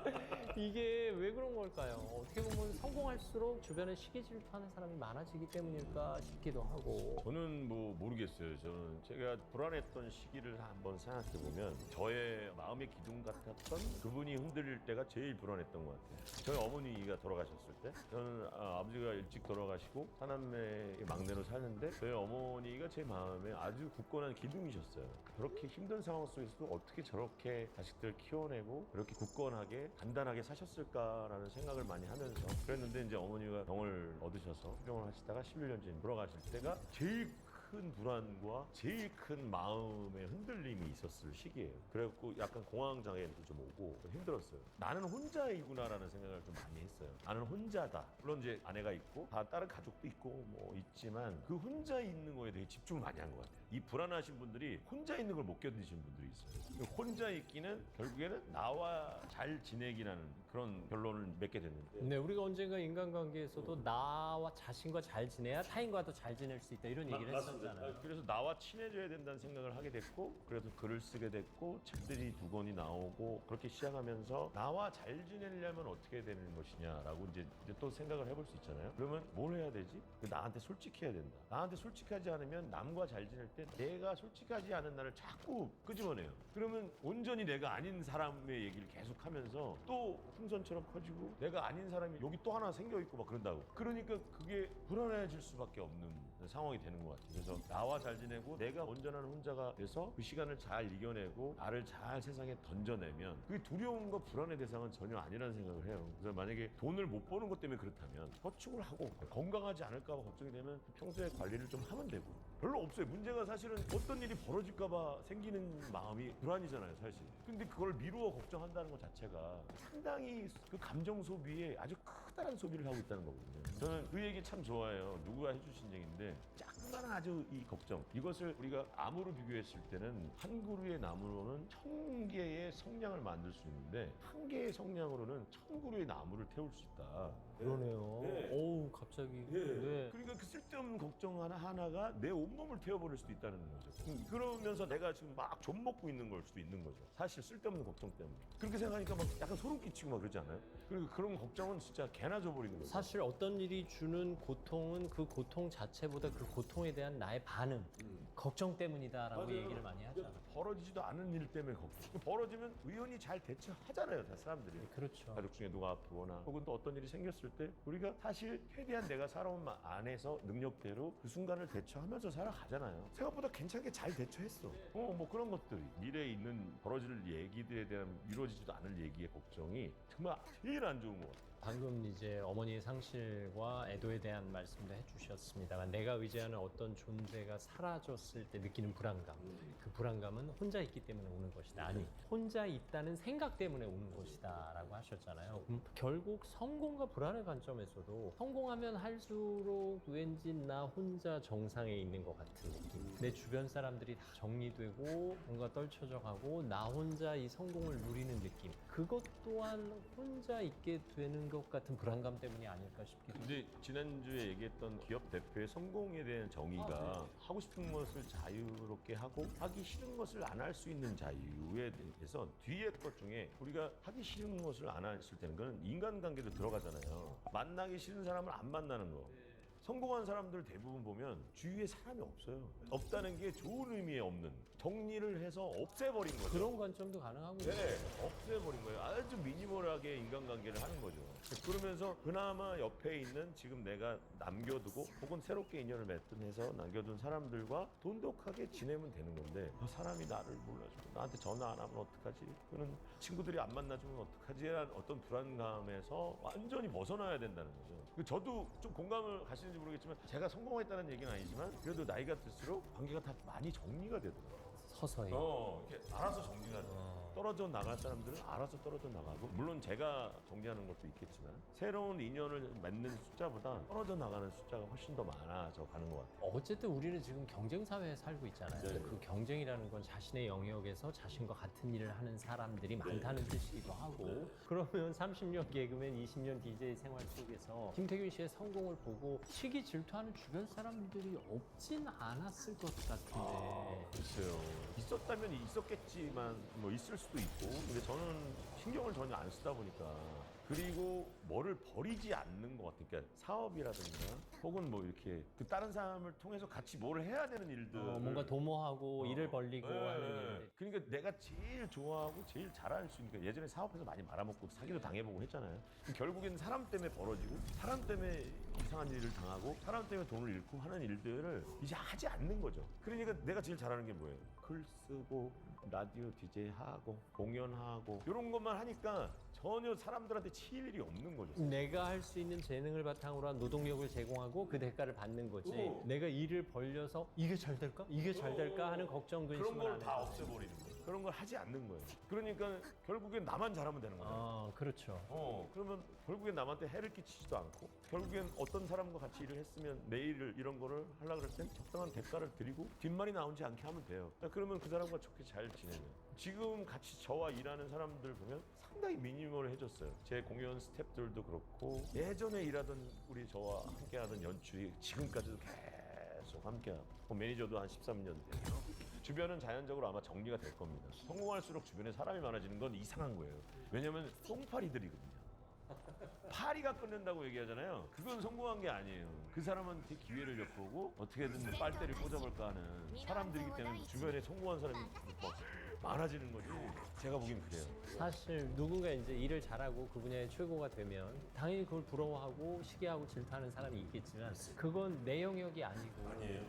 네. 이게 왜 그런 걸까요? 어떻게 보면 성공할수록 주변에 시기 질투하는 사람이 많아지기 때문일까 싶기도 하고. 저는 뭐 모르겠어요. 저는 제가 불안했던 시기를 한번 생각해 보면 저의 마음의 기둥 같았던 그분이 흔들릴 때가 제일 불안했던 것 같아요. 저희 어머니가 돌아가셨을 때 저는 아버지가 일찍 돌아가시고 사남매의 막내로 사는데 저희 어머니가 제 마음에 아주 굳건한 기둥이셨어요. 그렇게 힘든 상황 속에서도 어떻게 저렇게 자식들 키워내고 그렇게 굳건하게 단단하게 사셨을까라는 생각을 많이 하면서 그랬는데 이제 어머니가 병을 얻으셔서 수병을 하시다가 11년 전에 돌아가실 때가 제일 큰 불안과 제일 큰 마음의 흔들림이 있었을 시기예요. 그래갖고 약간 공황장애도 좀 오고 좀 힘들었어요. 나는 혼자이구나라는 생각을 좀 많이 했어요. 나는 혼자다. 물론 이제 아내가 있고 다 다른 가족도 있고 뭐 있지만 그 혼자 있는 거에 대해 집중을 많이 한 것 같아요. 이 불안하신 분들이 혼자 있는 걸 못 견디시는 분들이 있어요. 혼자 있기는 결국에는 나와 잘 지내기라는 그런 결론을 맺게 됐는데 네, 우리가 언젠가 인간관계에서도 나와 자신과 잘 지내야 타인과도 잘 지낼 수 있다 이런 얘기를 했었잖아요. 그래서 나와 친해져야 된다는 생각을 하게 됐고 그래서 글을 쓰게 됐고 책들이 2권이 나오고 그렇게 시작하면서 나와 잘 지내려면 어떻게 되는 것이냐라고 이제 또 생각을 해볼 수 있잖아요. 그러면 뭘 해야 되지? 나한테 솔직해야 된다. 나한테 솔직하지 않으면 남과 잘 지낼 때 내가 솔직하지 않은 나를 자꾸 끄집어내요. 그러면 온전히 내가 아닌 사람의 얘기를 계속하면서 또 풍선처럼 커지고 내가 아닌 사람이 여기 또 하나 생겨있고 막 그런다고. 그러니까 그게 불안해질 수밖에 없는 상황이 되는 것 같아요. 그래서 나와 잘 지내고 내가 온전한 혼자가 돼서 그 시간을 잘 이겨내고 나를 잘 세상에 던져내면 그게 두려움과 불안의 대상은 전혀 아니라는 생각을 해요. 그래서 만약에 돈을 못 버는 것 때문에 그렇다면 저축을 하고 건강하지 않을까 봐 걱정이 되면 평소에 관리를 좀 하면 되고 별로 없어요. 문제가 사실은 어떤 일이 벌어질까 봐 생기는 마음이 불안이잖아요, 사실. 근데 그걸 미루어 걱정한다는 것 자체가 상당히 그 감정 소비에 아주 커다란 소비를 하고 있다는 거거든요. 저는 그 얘기 참 좋아해요. 누구가 해주신 얘기인데 작은 아주 이 걱정 이것을 우리가 나무로 비교했을 때는 한 그루의 나무로는 1000개의 성냥을 만들 수 있는데 한 개의 성냥으로는 1000그루의 나무를 태울 수 있다. 그러네요. 네. 어우, 갑자기. 네. 그러니까 그 쓸데없는 걱정 하나가 내 온몸을 태워버릴 수도 있다는 거죠. 그러면서 내가 지금 막 좀 먹고 있는 걸 수도 있는 거죠. 사실 쓸데없는 걱정 때문에. 그렇게 생각하니까 막 약간 소름 끼치고 막 그러지 않아요? 그리고 그런 걱정은 진짜 개나 줘버리는 거죠. 사실 어떤 일이 주는 고통은 그 고통 자체보다 그 고통에 대한 나의 반응, 걱정 때문이다라고 맞아요. 얘기를 많이 하잖아. 벌어지지도 않은 일 때문에 걱정. 벌어지면 의원이 잘 대처하잖아요, 다 사람들이. 그렇죠. 가족 중에 누가 아프거나 혹은 또 어떤 일이 생겼을 때 우리가 사실 최대한 내가 살아온 안에서 능력대로 그 순간을 대처하면서 살아가잖아요. 생각보다 괜찮게 잘 대처했어. 뭐 그런 것들이 미래에 있는 벌어질 얘기들에 대한 이루어지지도 않을 얘기의 걱정이 정말 제일 안 좋은 것 같아요. 방금 이제 어머니의 상실과 애도에 대한 말씀도 해주셨습니다만 내가 의지하는 어떤 존재가 사라졌을 때 느끼는 불안감, 그 불안감은 혼자 있기 때문에 오는 것이다. 아니, 혼자 있다는 생각 때문에 오는 것이다 라고 하셨잖아요. 결국 성공과 불안의 관점에서도 성공하면 할수록 왠지 나 혼자 정상에 있는 것 같은 느낌, 내 주변 사람들이 다 정리되고 뭔가 떨쳐져 가고 나 혼자 이 성공을 누리는 느낌, 그것 또한 혼자 있게 되는 것 같은 불안감 때문이 아닐까 싶기도 해요. 근데 지난주에 얘기했던 기업 대표의 성공에 대한 정의가 하고 싶은 것을 자유롭게 하고 하기 싫은 것을 안 할 수 있는 자유에 대해서 뒤에 것 중에 우리가 하기 싫은 것을 안 했을 때는 그건 인간관계도 들어가잖아요. 만나기 싫은 사람을 안 만나는 거. 성공한 사람들 대부분 보면 주위에 사람이 없어요. 없다는 게 좋은 의미에 없는, 정리를 해서 없애버린 거죠. 그런 관점도 가능하군요. 네, 없애버린 거예요. 아주 미니멀하게 인간관계를 하는 거죠. 그러면서 그나마 옆에 있는 지금 내가 남겨두고 혹은 새롭게 인연을 맺든 해서 남겨둔 사람들과 돈독하게 지내면 되는 건데 사람이 나를 몰라주고 나한테 전화 안 하면 어떡하지? 그는 친구들이 안 만나주면 어떡하지? 라는 어떤 불안감에서 완전히 벗어나야 된다는 거죠. 저도 좀 공감을 가시는지 모르겠지만 제가 성공했다는 얘기는 아니지만 그래도 나이가 들수록 관계가 다 많이 정리가 되더라고요. 서서히. 이렇게 알아서 정리가 돼. 떨어져 나갈 사람들은 알아서 떨어져 나가고 물론 제가 정리하는 것도 있겠지만 새로운 인연을 맺는 숫자보다 떨어져 나가는 숫자가 훨씬 더 많아져 가는 것 같아요. 어쨌든 우리는 지금 경쟁 사회에 살고 있잖아요. 네. 그 경쟁이라는 건 자신의 영역에서 자신과 같은 일을 하는 사람들이 많다는 뜻이기도 하고, 그러면 30년 개그맨, 20년 DJ 생활 속에서 김태균 씨의 성공을 보고 시기 질투하는 주변 사람들이 없진 않았을 것 같은데. 글쎄요. 있었다면 있었겠지만 뭐 있을 수도 있고 근데 저는 신경을 전혀 안 쓰다 보니까 그리고 뭐를 버리지 않는 것 같아요. 그러니까 사업이라든가 혹은 뭐 이렇게 그 다른 사람을 통해서 같이 뭘 해야 되는 일들 뭔가 도모하고 일을 벌리고 네. 하는 일들. 그러니까 내가 제일 좋아하고 제일 잘할 수 있는 게 예전에 사업해서 많이 말아먹고 사기도 당해보고 했잖아요. 결국에는 사람 때문에 벌어지고 사람 때문에 이상한 일을 당하고 사람 때문에 돈을 잃고 하는 일들을 이제 하지 않는 거죠. 그러니까 내가 제일 잘하는 게 뭐예요? 글 쓰고 라디오 DJ 하고 공연하고 이런 것만 하니까 전혀 사람들한테 치일 일이 없는 거죠. 내가 할 수 있는 재능을 바탕으로 한 노동력을 제공하고 그 대가를 받는 거지. 내가 일을 벌려서 이게 잘 될까? 이게 잘 될까? 하는 걱정 그런 근심을 걸 안 다 해요. 없애버리는 거예요. 그런 걸 하지 않는 거예요. 그러니까 결국엔 나만 잘하면 되는 거예요. 그렇죠. 그러면 결국엔 남한테 해를 끼치지도 않고 결국엔 어떤 사람과 같이 일을 했으면 내 일을 이런 거를 하려고 그럴 땐 적당한 대가를 드리고 뒷말이 나오지 않게 하면 돼요. 그러면 그 사람과 좋게 잘 지내면 지금 같이 저와 일하는 사람들 보면 상당히 미니멀해졌어요. 제 공연 스태프들도 그렇고 예전에 일하던 우리 저와 함께하던 연출이 지금까지도 계속 함께하고 매니저도 한 13년 돼요. 주변은 자연적으로 아마 정리가 될 겁니다. 성공할수록 주변에 사람이 많아지는 건 이상한 거예요. 왜냐면 똥파리들이거든요. 파리가 끊는다고 얘기하잖아요. 그건 성공한 게 아니에요. 그 사람한테 기회를 엿보고 어떻게든 빨대를 꽂아볼까 하는 사람들이기 때문에 주변에 성공한 사람이 막 많아지는 거지. 제가 보기엔 그래요. 사실 누군가 이제 일을 잘하고 그 분야의 최고가 되면 당연히 그걸 부러워하고 시기하고 질투하는 사람이 있겠지만 그건 내 영역이 아니고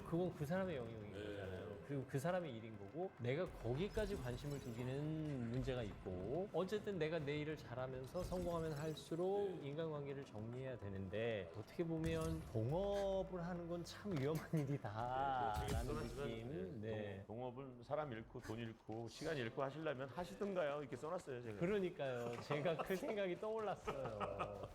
그건 그 사람의 영역인 거잖아요. 그리고 그 사람의 일인 거고 내가 거기까지 관심을 두기는 문제가 있고 어쨌든 내가 내 일을 잘하면서 성공하면 할수록 인간관계를 정리해야 되는데 어떻게 보면 동업을 하는 건 참 위험한 일이다라는 느낌. 네. 동업은 사람 잃고 돈 잃고 시간 잃고 하시려면 하시든가요. 이렇게 써놨어요 제가. 그러니까요. 제가 그 생각이 떠올랐어요.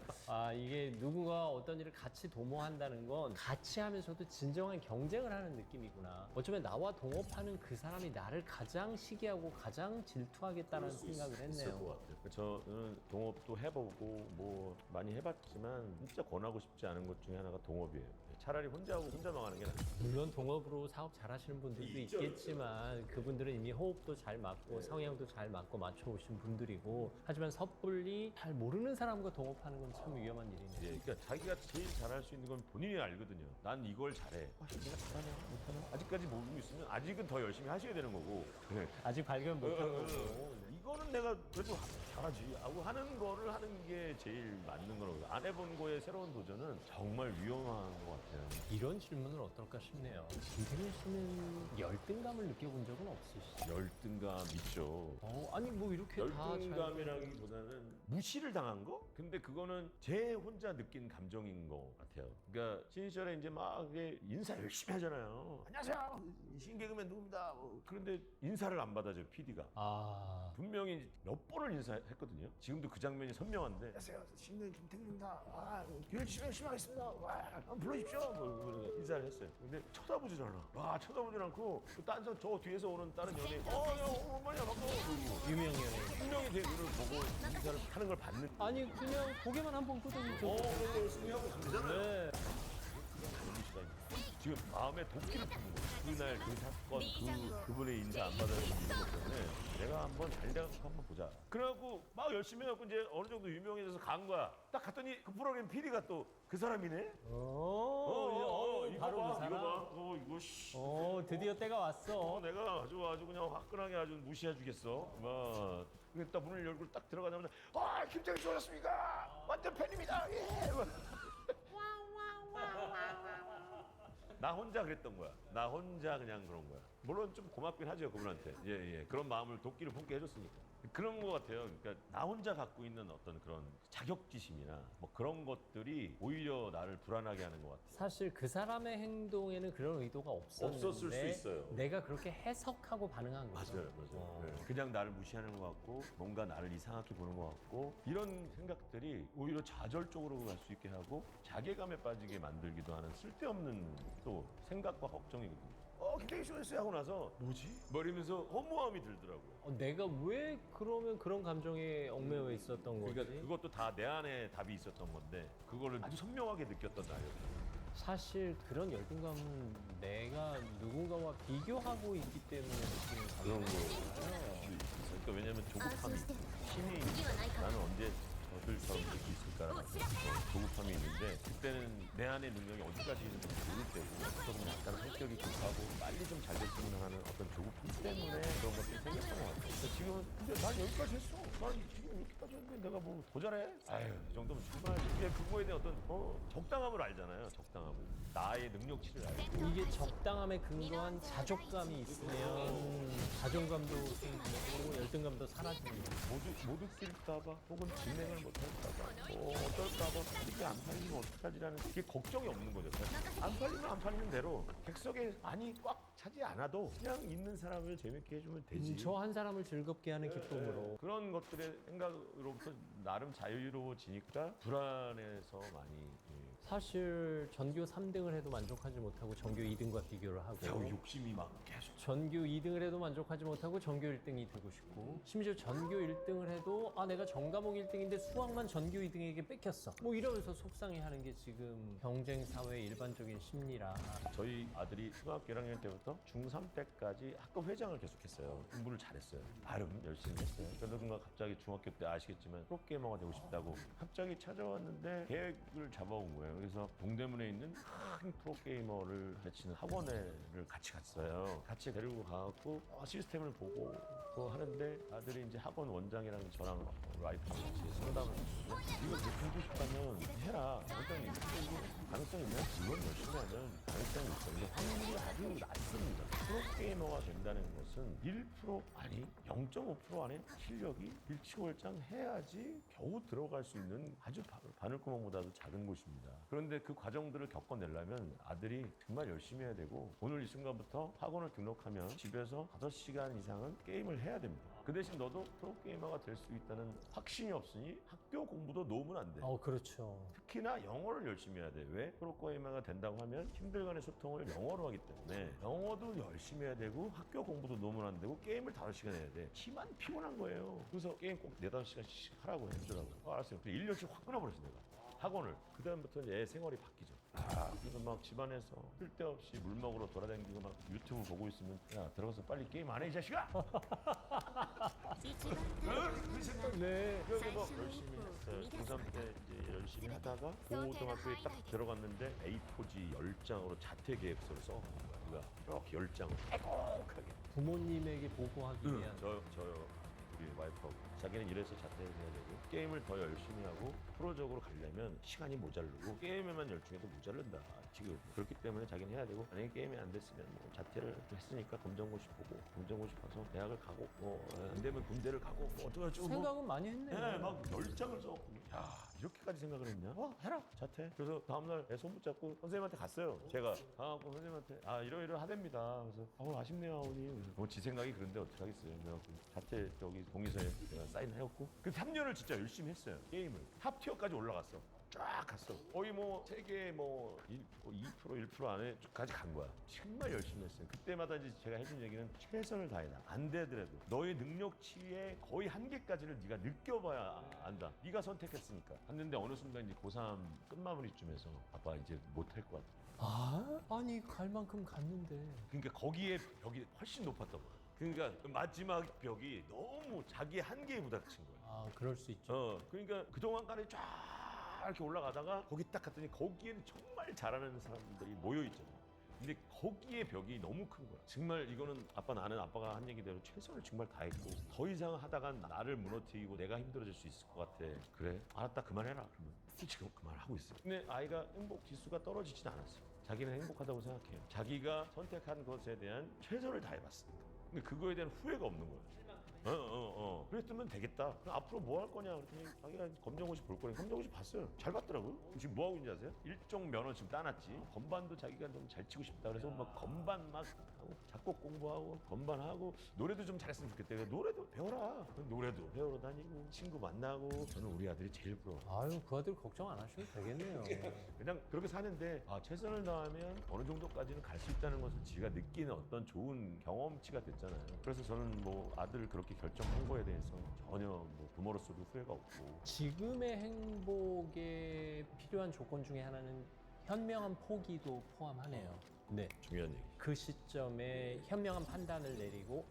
이게 누군가 어떤 일을 같이 도모한다는 건 같이 하면서도 진정한 경쟁을 하는 느낌이구나. 어쩌면 나와 동업하는 그 사람이 나를 가장 시기하고 가장 질투하겠다는 생각을 있을 것 했네요. 같아요. 저는 동업도 해보고 뭐 많이 해봤지만 진짜 권하고 싶지 않은 것 중에 하나가 동업이에요. 차라리 혼자 하고 혼자 망하는 게 나아요. 물론 동업으로 사업 잘하시는 분들도 있죠, 있겠지만 그분들은 이미 호흡도 잘 맞고 성향도 잘 맞고 맞춰오신 분들이고, 하지만 섣불리 잘 모르는 사람과 동업하는 건 참 위험한 일이네요. 예, 그러니까 자기가 제일 잘할 수 있는 건 본인이 알거든요. 난 이걸 잘해. 내가 잘하냐 못하냐? 아직까지 모르고 있으면 아직은 더 열심히 하셔야 되는 거고. 네. 아직 발견 못한 거고. 이거는 내가 그래도 잘하지 하고 하는 거를 하는 게 제일 맞는 거라고. 안 해본 거에 새로운 도전은 정말 위험한 것 같아요. 이런 질문은 어떨까 싶네요. 김태균 씨는 열등감을 느껴본 적은 없으시죠? 열등감 있죠. 아니 뭐 이렇게 다 잘... 열등감이라기보다는 무시를 당한 거? 근데 그거는 제 혼자 느낀 감정인 것 같아요. 그러니까 신시절에 이제 막 이렇게 인사 열심히 하잖아요. 안녕하세요. 신개그맨 누굽니다. 그런데 인사를 안 받아줘요, PD가. 아... 분명히 몇 번을 인사했거든요. 지금도 그 장면이 선명한데. 안녕하세요. 신개그맨 김태균입니다. 교육 열심히 하겠습니다. 한번 불러주십시오. 뭐 인사를 했어요. 근데 쳐다보질 않아. 와, 쳐다보질 않고 딴 사람 저 뒤에서 오는 다른 연예인 야, 오랜만이야 반가워. 유명 연예인. 분명히 제 눈을 보고 인사를 하는 걸 봤는. 아니 그냥 고개만 한번 끄덕이죠. 그거 열심히 하고 가면 되잖아요. 네. 지금 마음에 도끼를 푸는 거예요. 그날 그 사건, 그분의 인사 안 받아주는 이런 것 때문에 내가 한번 잘 돼갖고 한번 보자. 그래갖고 막 열심히 해갖고 이제 어느 정도 유명해져서 간 거야. 딱 갔더니 그 프로그램 PD가 또 그 사람이네? 바로 이거 그 봐, 이거 사람. 봐. 이거 씨. 드디어 때가 왔어. 내가 아주 그냥 화끈하게 아주 무시해주겠어. 막. 근데 딱 문을 열고 딱 들어가자마자 김태균 씨 오셨습니까? 완전 팬입니다. 예. 나 혼자 그랬던 거야. 나 혼자 그냥 그런 거야. 물론 좀 고맙긴 하죠, 그분한테. 예. 그런 마음을 도끼를 품게 해줬으니까. 그런 것 같아요. 그러니까 나 혼자 갖고 있는 어떤 그런 자격지심이나 뭐 그런 것들이 오히려 나를 불안하게 하는 것 같아요. 사실 그 사람의 행동에는 그런 의도가 없었는데 없었을 수 있어요. 내가 그렇게 해석하고 반응한 거죠. 맞아요. 네. 그냥 나를 무시하는 것 같고 뭔가 나를 이상하게 보는 것 같고 이런 생각들이 오히려 좌절적으로 갈 수 있게 하고 자괴감에 빠지게 만들기도 하는 쓸데없는 또 생각과 걱정이거든요. 김태균 씨 오셨어요 하고 나서 뭐지? 뭐 이러면서 허무함이 들더라고요. 내가 왜 그러면 그런 감정에 얽매여 있었던 거지? 그러니까 그것도 다 내 안에 답이 있었던 건데 그거를 아주 선명하게 느꼈던 날이었어요. 사실 그런 열등감은 내가 누군가와 비교하고 있기 때문에 느끼는 그런 거. 감정이잖아요. 그러니까 왜냐면 조급함이 힘이 나는 언제 저들처럼 될 수 있을까라는 조급함이 있는데 그때는 내 안의 능력이 어디까지 있는지 모를 때고 조금 약간 성격이 급하고 빨리 좀 잘 됐으면 하는 어떤 조급함 때문에 그런 것들이 생겼던 것 같아요. 그래서 지금은 근데 난 여기까지 했어. 난 지금 여기까지 했는데 내가 뭐 더 잘해? 아유 이 정도면 충분하지. 이게 그거에 대한 어떤 적당함을 알잖아요. 적당함을. 나의 능력치를 알고. 이게 적당함에 근거한 자족감이 있으면 자존감도 생기고 열등감도 사라지는 거예요. 못 웃길까봐 혹은 진행을 못할까봐 어떨까봐 이게 안 팔리면 어떡하지라는 그게 걱정이 없는 거죠. 사실. 안 팔리면 안 팔리는 대로 객석에 많이 꽉 차지 않아도 그냥 있는 사람을 재밌게 해주면 되지. 저 한 사람을 즐겁게 하는 기쁨으로. 그런 것들의 생각으로부터 나름 자유로워지니까 불안해서 많이 사실 전교 3등을 해도 만족하지 못하고 전교 2등과 비교를 하고 욕심이 막 계속 전교 2등을 해도 만족하지 못하고 전교 1등이 되고 싶고, 심지어 전교 1등을 해도 내가 전과목 1등인데 수학만 전교 2등에게 뺏겼어 뭐 이러면서 속상해하는 게 지금 경쟁사회의 일반적인 심리라. 저희 아들이 초등학교 1학년 때부터 중3 때까지 학급 회장을 계속했어요. 공부를 잘했어요. 나름 열심히 했어요. 그러다 순간 갑자기 중학교 때 아시겠지만 프로게이머가 되고 싶다고 갑자기 찾아왔는데 계획을 잡아온 거예요. 그래서 동대문에 있는 큰 프로게이머를 가르치는 학원을 같이 갔어요. 같이 데리고 가갖고 시스템을 보고 그거 하는데 아들이 이제 학원 원장이랑 저랑 와이프랑 같이 상담을 했거든요. 이거 공부 싶다면 해라. 원장님 이거 가능성 있냐? 이건 열심히 하면 가능성이 있어. 근데 확률이 아주 낮습니다. 프로게이머가 된다는 것은 1% 아니 0.5% 안에 실력이 일치월장 해야지 겨우 들어갈 수 있는 아주 바늘구멍보다도 작은 곳입니다. 그런데 그 과정들을 겪어내려면 아들이 정말 열심히 해야 되고 오늘 이 순간부터 학원을 등록하면 집에서 5시간 이상은 게임을 해야 됩니다. 그 대신 너도 프로게이머가 될 수 있다는 확신이 없으니 학교 공부도 놓으면 안 돼. 그렇죠. 특히나 영어를 열심히 해야 돼. 왜? 프로게이머가 된다고 하면 팀들 간의 소통을 영어로 하기 때문에 영어도 열심히 해야 되고 학교 공부도 놓으면 안 되고 게임을 5시간 해야 돼. 키만 피곤한 거예요. 그래서 게임 꼭 4-5시간씩 하라고 해주라고. 알았어요. 1년씩 확 끊어버렸어 내가. 학원을. 그 다음부터는 얘 생활이 바뀌죠. 그래서 막 집안에서 쓸데없이 물 먹으러 돌아다니고 막 유튜브 보고 있으면 야 들어가서 빨리 게임 안 해 이 자식아! 네. 그래서 막 열심히 했어요. 고3 때 이제 열심히 하다가 고등학교에 딱 들어갔는데 A4지 10장으로 자퇴 계획서를 써온 거야. 그러니까 이렇게 10장을 빼곡하게. 부모님에게 보고하기 위한. 저요. 우리 와이프하고 자기는 이래서 자퇴를 해야 되고 게임을 더 열심히 하고 프로적으로 가려면 시간이 모자르고 게임에만 열중해도 모자른다 지금. 그렇기 때문에 자기는 해야 되고 만약에 게임이 안 됐으면 뭐 자퇴를 했으니까 검정고시 보고 검정고시 봐서 대학을 가고 뭐 안 되면 군대를 가고 뭐 어쩌고저쩌고 생각은 많이 했네요. 네, 막 10장을 써갖고 야 이렇게까지 생각을 했냐? 해라 자퇴. 그래서 다음날 애 손 붙잡고 선생님한테 갔어요. 제가 가갖고 선생님한테 이러이러 하답니다. 그래서 아쉽네요 아버님. 뭐 지 생각이 그런데 어떻게 하겠어요. 그래갖고 자퇴 저기 동의서에 제가 사인해갖고 그 3년을 진짜 열심히 했어요. 게임을 탑티어까지 올라갔어. 쫙 갔어. 거의 뭐 세계 뭐 2% 1% 안에까지 간 거야. 정말 열심히 했어요. 그때마다 이제 제가 해준 얘기는 최선을 다해라. 안 되더라도 너의 능력치의 거의 한계까지를 네가 느껴봐야 안다. 네가 선택했으니까. 했는데 어느 순간 이제 고3 끝마무리쯤에서 아빠 이제 못할 것 같아. 아니 갈 만큼 갔는데. 그러니까 거기에 벽이 훨씬 높았던 거야. 그러니까 마지막 벽이 너무 자기의 한계에 부닥친 거야. 그럴 수 있죠. 그러니까 그동안까지 쫙 이렇게 올라가다가 거기 딱 갔더니 거기에는 정말 잘하는 사람들이 모여 있잖아요. 근데 거기에 벽이 너무 큰 거야. 정말 이거는 나는 아빠가 한 얘기대로 최선을 정말 다했고 더 이상 하다간 나를 무너뜨리고 내가 힘들어질 수 있을 것 같아. 그래? 알았다 그만해라. 그러면 지금 그만하고 있어요. 근데 아이가 행복 지수가 떨어지진 않았어요. 자기는 행복하다고 생각해요. 자기가 선택한 것에 대한 최선을 다해봤습니다. 근데 그거에 대한 후회가 없는 거예요. 그랬으면 되겠다. 그럼 앞으로 뭐 할 거냐 그랬더니 자기가 검정고시 볼 거니 검정고시 봤어요. 잘 봤더라고요. 지금 뭐 하고 있는지 아세요? 일종 면허 지금 따놨지. 건반도 자기가 너무 잘 치고 싶다 그래서 막 건반 막 하고 작곡 공부하고 건반하고 노래도 좀 잘했으면 좋겠다. 그래서 노래도 배워라. 노래도 배우러 다니고 친구 만나고. 저는 우리 아들이 제일 부러워. 그 아들 걱정 안 하셔도 되겠네요. 그냥 그렇게 사는데 최선을 다하면 어느 정도까지는 갈 수 있다는 것을 지가 느끼는 어떤 좋은 경험치가 됐잖아요. 그래서 저는 뭐 아들을 그렇게 결정한 거에 대해서 전혀 뭐 부모로서도 후회가 없고. 지금의 행복에 필요한 조건 중에 하나는 현명한 포기도 포함하네요. 네. 중요한 얘기. 그 시점에 현명한 판단을 내리고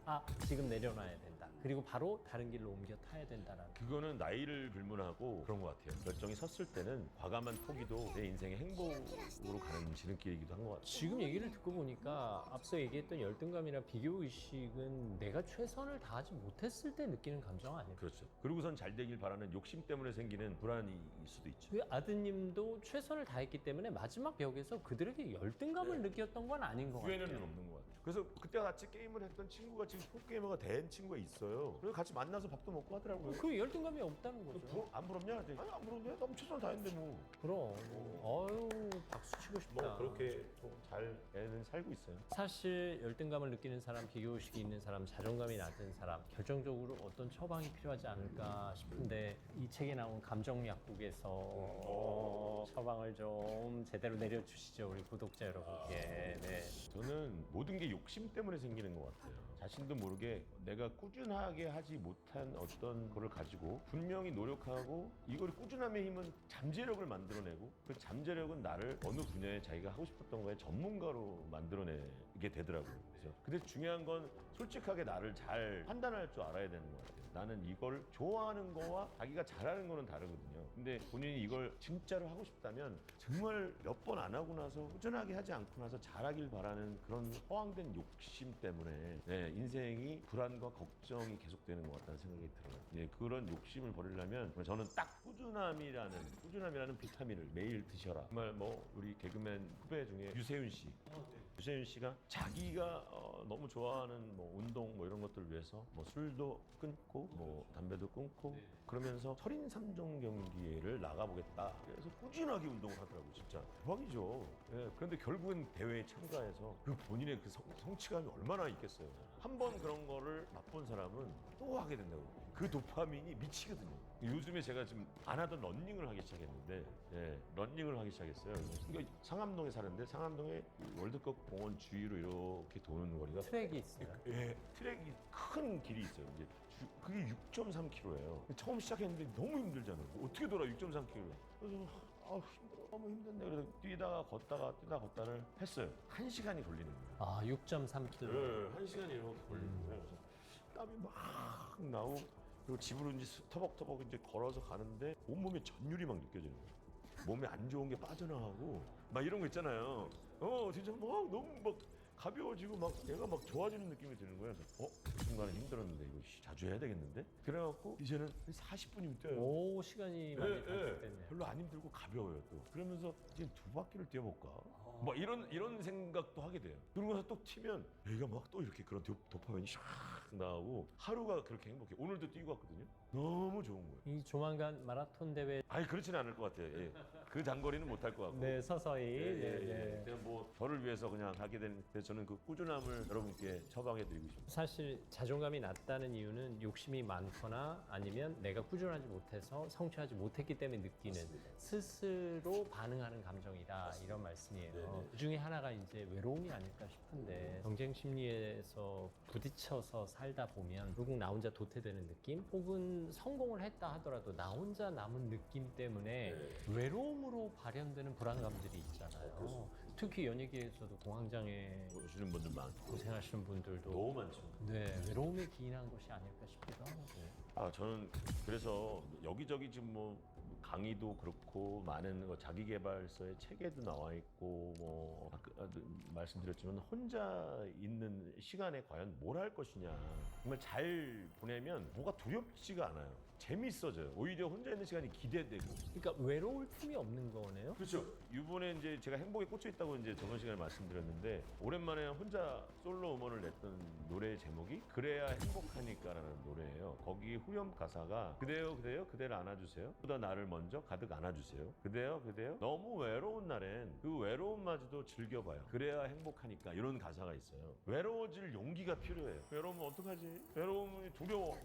지금 내려놔야 된다. 그리고 바로 다른 길로 옮겨 타야 된다라는. 그거는 나이를 불문하고 그런 것 같아요. 결정이 섰을 때는 과감한 포기도 내 인생의 행복으로 가는 지름길이기도 한 것 같아요. 지금 얘기를 듣고 보니까 앞서 얘기했던 열등감이나 비교의식은 내가 최선을 다하지 못했을 때 느끼는 감정 아니에요? 그렇죠. 그러고선 잘 되길 바라는 욕심 때문에 생기는 불안일 수도 있죠. 그 아드님도 최선을 다했기 때문에 마지막 벽에서 그들에게 열등감을 느꼈던 건 아닌 것 후회는 같아요. 없는 것 같아요. 그래서 그때 같이 게임을 했던 친구가 지금 프로게이머가 된 친구가 있어요. 그래서 같이 만나서 밥도 먹고 하더라고요. 그 열등감이 없다는 거죠. 안 부럽냐? 아니 안 부럽네. 너무 최선을 다했는데 뭐. 그럼 박수 치고 싶다. 뭐 그렇게 잘 애는 살고 있어요. 사실 열등감을 느끼는 사람, 비교의식이 있는 사람, 자존감이 낮은 사람 결정적으로 어떤 처방이 필요하지 않을까 싶은데 이 책에 나온 감정 약국에서 처방을 좀 제대로 내려주시죠, 우리 구독자 여러분께. 네. 저는 모든 게 욕심 때문에 생기는 것 같아요. 자신도 모르게 내가 꾸준하게 하지 못한 어떤 거를 가지고 분명히 노력하고 이걸 꾸준함의 힘은 잠재력을 만들어내고 그 잠재력은 나를 어느 분야에 자기가 하고 싶었던 거에 전문가로 만들어내게 되더라고요. 그래서 근데 중요한 건 솔직하게 나를 잘 판단할 줄 알아야 되는 것 같아요. 나는 이걸 좋아하는 거와 자기가 잘하는 거는 다르거든요. 근데 본인이 이걸 진짜로 하고 싶다면 정말 몇 번 안 하고 나서 꾸준하게 하지 않고 나서 잘하길 바라는 그런 허황된 욕심 때문에 인생이 불안과 걱정이 계속되는 것 같다는 생각이 들어요. 그런 욕심을 버리려면 저는 딱 꾸준함이라는 비타민을 매일 드셔라. 정말 뭐 우리 개그맨 후배 중에 유세윤 씨 유세윤 씨가 자기가 너무 좋아하는 뭐 운동 뭐 이런 것들을 위해서 뭐 술도 끊고 뭐 담배도 끊고 그러면서 철인 3종 경기를 나가보겠다. 그래서 꾸준하게 운동을 하더라고요. 진짜 대박이죠. 예, 그런데 결국엔 대회에 참가해서 그 본인의 그 성취감이 얼마나 있겠어요. 한 번 그런 거를 맛본 사람은 또 하게 된다고. 그 도파민이 미치거든요. 요즘에 제가 지금 안 하던 런닝을 하기 시작했는데, 예, 런닝을 하기 시작했어요. 그러니까 상암동에 사는데 상암동에 월드컵 공원 주위로 이렇게 도는 거리가 트랙이 있어요. 예, 트랙이 큰 길이 있어요. 이제 그게 6.3km예요. 처음 시작했는데 너무 힘들잖아요. 어떻게 돌아 6.3km? 그래서 힘들어, 너무 힘든데 그래서 뛰다가 걷다를 했어요. 1시간이 걸리는 거예요. 아, 6.3km. 네, 1시간이 이렇게 걸리는 거예요. 그래서 땀이 막 나오고 그리고 집으로 이제 터벅터벅 이제 걸어서 가는데 온몸에 전율이 막 느껴지는 거예요. 몸에 안 좋은 게 빠져나가고 막 이런 거 있잖아요. 진짜 막 너무 막 가벼워지고 막 얘가 막 좋아지는 느낌이 드는 거예요. 그래서 그 순간에 힘들었는데 이거 자주 해야 되겠는데? 그래갖고 이제는 40분이면 뛰어요. 오, 시간이 많이 단축됐네요. 별로 안 힘들고 가벼워요 또. 그러면서 이제 2바퀴를 뛰어볼까? 막 이런 생각도 하게 돼요. 그러고 나서 또 튀면 얘가 막 또 이렇게 그런 도파민이 샥 나오고 하루가 그렇게 행복해. 오늘도 뛰고 왔거든요. 너무 좋은 거예요. 이 조만간 마라톤 대회 아니 그렇지는 않을 것 같아요. 예. 그 장거리는 못 할 것 같고. 네, 서서히 그냥 뭐 저를 위해서 그냥 하게 되는데 저는 그 꾸준함을 여러분께 처방해드리고 싶습니다. 사실 자존감이 낮다는 이유는 욕심이 많거나 아니면 내가 꾸준하지 못해서 성취하지 못했기 때문에 느끼는 스스로 반응하는 감정이다 이런 말씀이에요. 그 중에 하나가 이제 외로움이 아닐까 싶은데 경쟁 심리에서 부딪혀서 살다 보면 결국 나 혼자 도태되는 느낌 혹은 성공을 했다 하더라도 나 혼자 남은 느낌 때문에 외로움으로 발현되는 불안감들이 있잖아요. 특히 연예계에서도 공황장애 오시는 분들 많고 고생하시는 분들도 너무 많죠. 네, 외로움에 기인한 것이 아닐까 싶기도 하고. 저는 그래서 여기저기 지금 뭐 강의도 그렇고 많은 자기 개발서의 책에도 나와 있고 뭐 아까 말씀드렸지만 혼자 있는 시간에 과연 뭘 할 것이냐 정말 잘 보내면 뭐가 두렵지가 않아요. 재밌어져요. 오히려 혼자 있는 시간이 기대되고. 그러니까 외로울 틈이 없는 거네요. 그렇죠. 이번에 이제 제가 행복에 꽂혀 있다고 이제 저번 시간에 말씀드렸는데 오랜만에 혼자 솔로 음원을 냈던 노래 제목이 그래야 행복하니까라는 노래예요. 거기 후렴 가사가 그대여 그대여 그대를 안아주세요. 보다 나를 먼저 가득 안아주세요. 그대여 그대여 너무 외로운 날엔 그 외로움마저도 즐겨봐요. 그래야 행복하니까 이런 가사가 있어요. 외로워질 용기가 필요해요. 외로우면 어떡하지? 외로움이 두려워.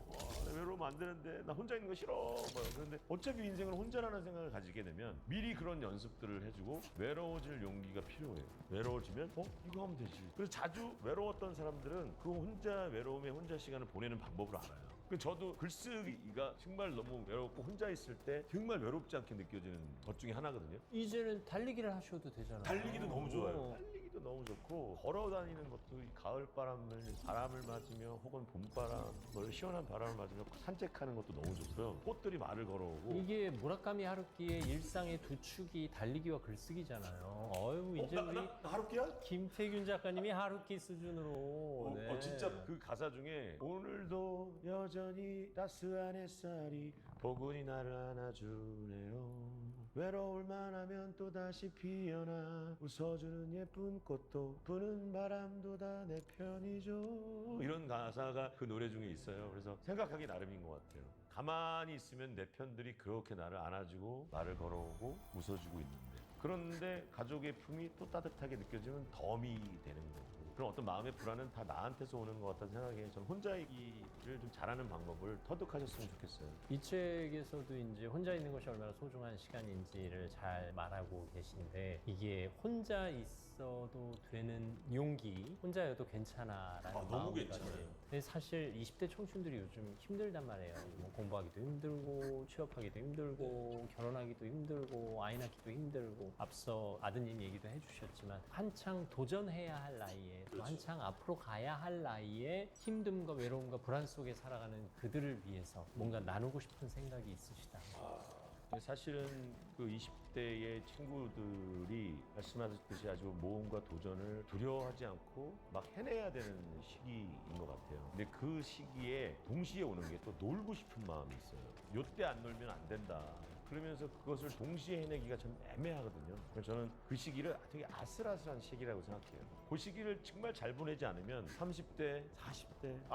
외로우면 안 되는데 나 혼자 있는 거 싫어. 뭐 그런데 어차피 인생을 혼자라는 생각을 가지게 되면 미리 그런 연습들을 해주고 외로워질 용기가 필요해요. 외로워지면 이거 하면 되지. 그래서 자주 외로웠던 사람들은 그 혼자 외로움에 혼자 시간을 보내는 방법을 알아요. 저도 글쓰기가 정말 너무 외롭고 혼자 있을 때 정말 외롭지 않게 느껴지는 것 중에 하나거든요. 이제는 달리기를 하셔도 되잖아요. 달리기도 너무 좋아요. 달리기도 너무 좋고 걸어 다니는 것도 이 가을 바람을 맞으며 혹은 봄바람, 시원한 바람을 맞으며 산책하는 것도 너무 좋고요. 꽃들이 말을 걸어오고. 이게 무라카미 하루키의 일상의 두 축이 달리기와 글쓰기잖아요. 이제 우리 나 하루키야? 김태균 작가님이 하루키 수준으로. 네. 진짜 그 가사 중에 오늘도 여전히 따스한 햇살이 포근히 나를 안아주네요. 외로울만 하면 또다시 피어나 웃어주는 예쁜 꽃도 부는 바람도 다 내 편이죠. 이런 가사가 그 노래 중에 있어요. 그래서 생각하기 나름인 것 같아요. 가만히 있으면 내 편들이 그렇게 나를 안아주고 말을 걸어오고 웃어주고 있는데 그런데 가족의 품이 또 따뜻하게 느껴지면 덤이 되는 거고 그런 어떤 마음의 불안은 다 나한테서 오는 것 같다는 생각에 저는 혼자이기를 좀 잘하는 방법을 터득하셨으면 좋겠어요. 이 책에서도 이제 혼자 있는 것이 얼마나 소중한 시간인지를 잘 말하고 계신데 이게 혼자 있어도 되는 용기, 혼자여도 괜찮아라는 너무 마음가짐. 괜찮아요. 근데 사실 20대 청춘들이 요즘 힘들단 말이에요. 뭐 공부하기도 힘들고 취업하기도 힘들고 결혼하기도 힘들고 아이 낳기도 힘들고 앞서 아드님 얘기도 해주셨지만 한창 도전해야 할 나이에 또 한창 앞으로 가야 할 나이에 힘듦과 외로움과 불안 속에 살아가는 그들을 위해서 뭔가 나누고 싶은 생각이 있으시다. 사실은 그 20대의 친구들이 말씀하셨듯이 아주 모험과 도전을 두려워하지 않고 막 해내야 되는 시기인 것 같아요. 근데 그 시기에 동시에 오는 게 또 놀고 싶은 마음이 있어요. 요때 안 놀면 안 된다. 그러면서 그것을 동시에 해내기가 좀 애매하거든요. 그래서 저는 그 시기를 되게 아슬아슬한 시기라고 생각해요. 그 시기를 정말 잘 보내지 않으면 30대, 40대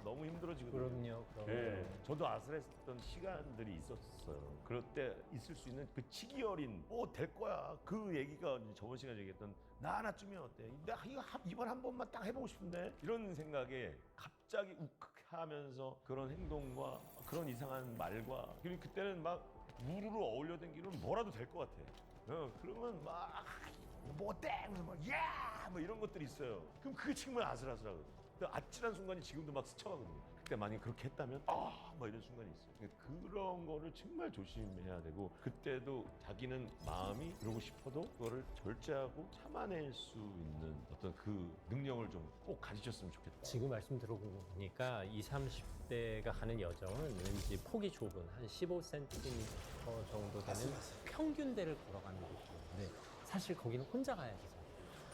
너무 힘들어지거든요. 그럼요. 네, 저도 아슬했던 시간들이 있었어요. 그럴 때 있을 수 있는 그 치기 어린 될 거야. 그 얘기가 이제 저번 시간에 얘기했던 나 하나쯤이면 어때? 나 이거 이번 한 번만 딱 해보고 싶은데 이런 생각에 갑자기 욱하면서 그런 행동과 그런 이상한 말과 그리고 그때는 막 우르르 어울려 댕기면 뭐라도 될 것 같아. 그러면 막 뭐 어때? 그래서 막 야! 뭐 이런 것들이 있어요. 그럼 그게 정말 아슬아슬하거든. 아찔한 순간이 지금도 막 스쳐가거든요. 그때 만약에 그렇게 했다면 막 이런 순간이 있어요. 그런 거를 정말 조심해야 되고 그때도 자기는 마음이 그러고 싶어도 그거를 절제하고 참아낼 수 있는 어떤 그 능력을 좀 꼭 가지셨으면 좋겠다. 지금 말씀 들어보니까 20, 30대가 가는 여정은 왠지 폭이 좁은 한 15cm 정도 되는 평균대를 걸어가는 느낌인데 사실 거기는 혼자 가야 되잖아요.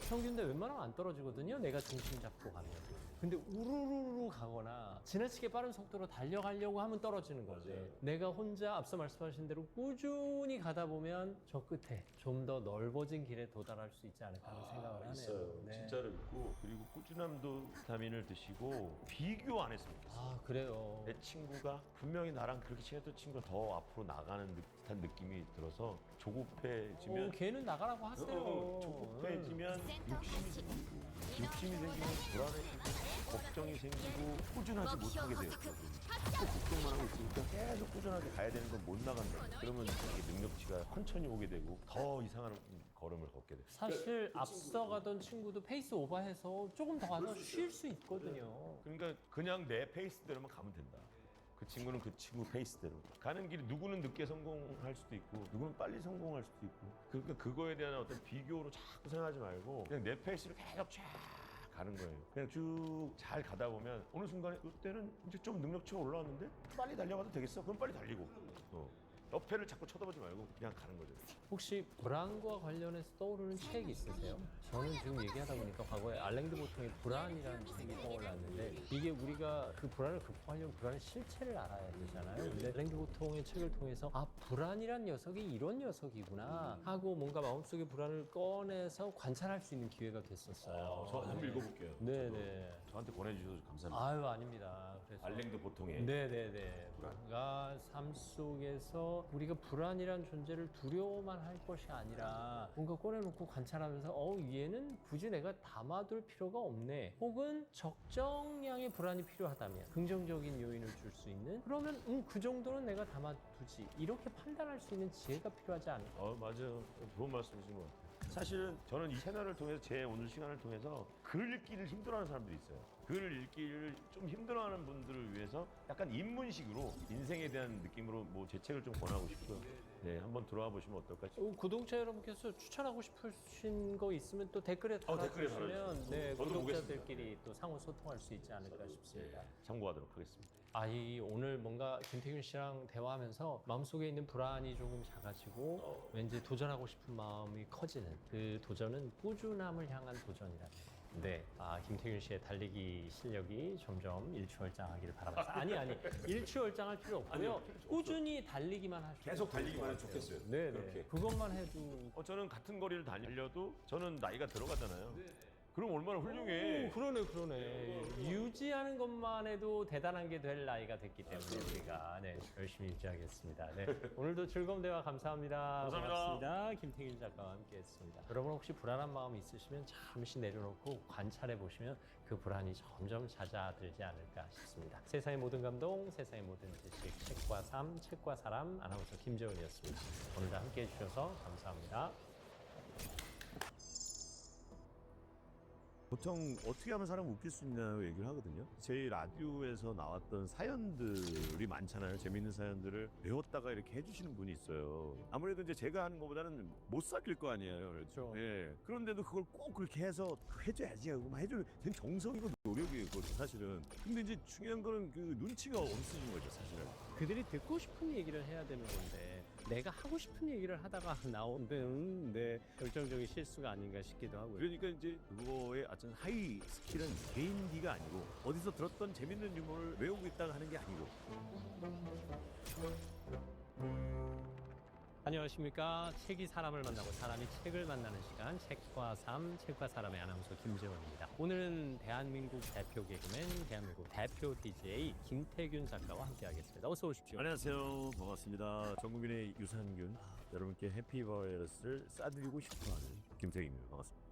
평균대 웬만하면 안 떨어지거든요. 내가 중심 잡고 가면. 근데 우르르르 가거나 지나치게 빠른 속도로 달려가려고 하면 떨어지는 건데 맞아요. 내가 혼자 앞서 말씀하신 대로 꾸준히 가다 보면 저 끝에 좀 더 넓어진 길에 도달할 수 있지 않을까 하는 생각을 하네요. 있어요. 네. 진짜로 있고 그리고 꾸준함도 비타민을 드시고 비교 안 했으면 좋겠어요. 그래요. 내 친구가 분명히 나랑 그렇게 친했던 친구가 더 앞으로 나가는 듯한 느낌이 들어서 조급해지면 걔는 나가라고 하세요. 조급해지면 욕심이 생기고 욕심이 생기면 불안해지고 걱정이 생기고 꾸준하지 못하게 돼요. 자꾸 걱정만 하고 있으니까 계속 꾸준하게 가야 되는 건 못 나간다. 그러면 이게 능력치가 천천히 오게 되고 더 이상한 걸음을 걷게 돼요. 사실 앞서가던 친구도 페이스 오버해서 조금 더 가서 쉴 수 있거든요. 그러니까 그냥 내 페이스대로만 가면 된다. 그 친구는 그 친구 페이스대로 가는 길이 누구는 늦게 성공할 수도 있고 누구는 빨리 성공할 수도 있고 그러니까 그거에 대한 어떤 비교로 자꾸 생각하지 말고 그냥 내 페이스를 계속 쫙 가는 거예요. 그냥 쭉 잘 가다 보면 어느 순간에 그때는 이제 좀 능력치가 올라왔는데 빨리 달려가도 되겠어? 그럼 빨리 달리고 옆에를 자꾸 쳐다보지 말고 그냥 가는 거죠. 혹시 불안과 관련해서 떠오르는 책 있으세요? 저는 지금 얘기하다 보니까 과거에 알랭드 보통의 불안이라는 책이 떠올랐는데 이게 우리가 그 불안을 극복하려면 불안의 실체를 알아야 되잖아요. 근데 알랭드 보통의 책을 통해서 불안이란 녀석이 이런 녀석이구나 하고 뭔가 마음속의 불안을 꺼내서 관찰할 수 있는 기회가 됐었어요. 저 한번 읽어볼게요. 네네. 저한테 보내주셔서 감사합니다. 아유 아닙니다. 그래서 알랭드 보통의 네네네. 불안. 뭔가 삶 속에서 우리가 불안이란 존재를 두려워만 할 것이 아니라 뭔가 꺼내놓고 관찰하면서 얘는 굳이 내가 담아둘 필요가 없네. 혹은 적정량의 불안이 필요하다면 긍정적인 요인을 줄 수 있는 그러면 그 정도는 내가 담아두지. 이렇게 판단할 수 있는 지혜가 필요하지 않을까. 맞아요. 좋은 말씀이신 것 같아요. 사실은 저는 이 채널을 통해서 제 오늘 시간을 통해서 글 읽기를 힘들어하는 사람들이 있어요. 글 읽기를 좀 힘들어하는 분들을 위해서 약간 입문식으로 인생에 대한 느낌으로 제 책을 좀 권하고 싶고요. 네, 한번 들어와 보시면 어떨까 싶어요. 구독자 여러분께서 추천하고 싶으신 거 있으면 또 댓글에 댓글에 달아주시면 달아주세요. 네, 저도 구독자들끼리 또 상호 소통할 수 있지 않을까 싶습니다. 참고하도록 하겠습니다. 오늘 뭔가 김태균 씨랑 대화하면서 마음속에 있는 불안이 조금 작아지고 왠지 도전하고 싶은 마음이 커지는 그 도전은 꾸준함을 향한 도전이라는 거. 네, 김태균 씨의 달리기 실력이 점점 일취월장하기를 바랍니다. 아니, 일취월장할 필요 없고요. 꾸준히 달리기만 하시면 계속 달리기만 해도 좋겠어요. 네, 그렇게. 그것만 해도 저는 같은 거리를 달려도 저는 나이가 들어가잖아요. 그럼 얼마나 훌륭해. 그러네. 유지하는 것만 해도 대단한 게 될 나이가 됐기 때문에 우리가 열심히 유지하겠습니다. 네, 오늘도 즐거운 대화 감사합니다. 감사합니다. 고맙습니다. 김태균 작가와 함께했습니다. 여러분 혹시 불안한 마음 있으시면 잠시 내려놓고 관찰해 보시면 그 불안이 점점 잦아들지 않을까 싶습니다. 세상의 모든 감동, 세상의 모든 지식, 책과 삶, 책과 사람 아나운서 김재훈이었습니다. 오늘도 함께해 주셔서 감사합니다. 보통 어떻게 하면 사람을 웃길 수 있냐고 얘기를 하거든요. 제 라디오에서 나왔던 사연들이 많잖아요. 재밌는 사연들을 외웠다가 이렇게 해주시는 분이 있어요. 아무래도 이제 제가 하는 것보다는 못 삭힐 거 아니에요. 그렇죠. 예. 그런데도 그걸 꼭 그렇게 해서 해줘야지 하고 막 해주는 정성이고 노력이에요. 그것도 사실은. 근데 이제 중요한 거는 그 눈치가 없으신 거죠, 사실은. 그들이 듣고 싶은 얘기를 해야 되는 건데 내가 하고 싶은 얘기를 하다가 나오는 결정적인 실수가 아닌가 싶기도 하고요. 그러니까 이제 그거의 어떤 하이 스킬은 개인기가 아니고 어디서 들었던 재밌는 유머를 외우고 있다가 하는 게 아니고 안녕하십니까. 책이 사람을 만나고 사람이 책을 만나는 시간, 책과 삶, 책과 사람의 아나운서 김재원입니다. 오늘은 대한민국 대표 개그맨, 대한민국 대표 DJ 김태균 작가와 함께하겠습니다. 어서 오십시오. 안녕하세요. 반갑습니다. 전국민의 유산균, 여러분께 해피바이러스를 싸드리고 싶어하는 김태균입니다. 반갑습니다.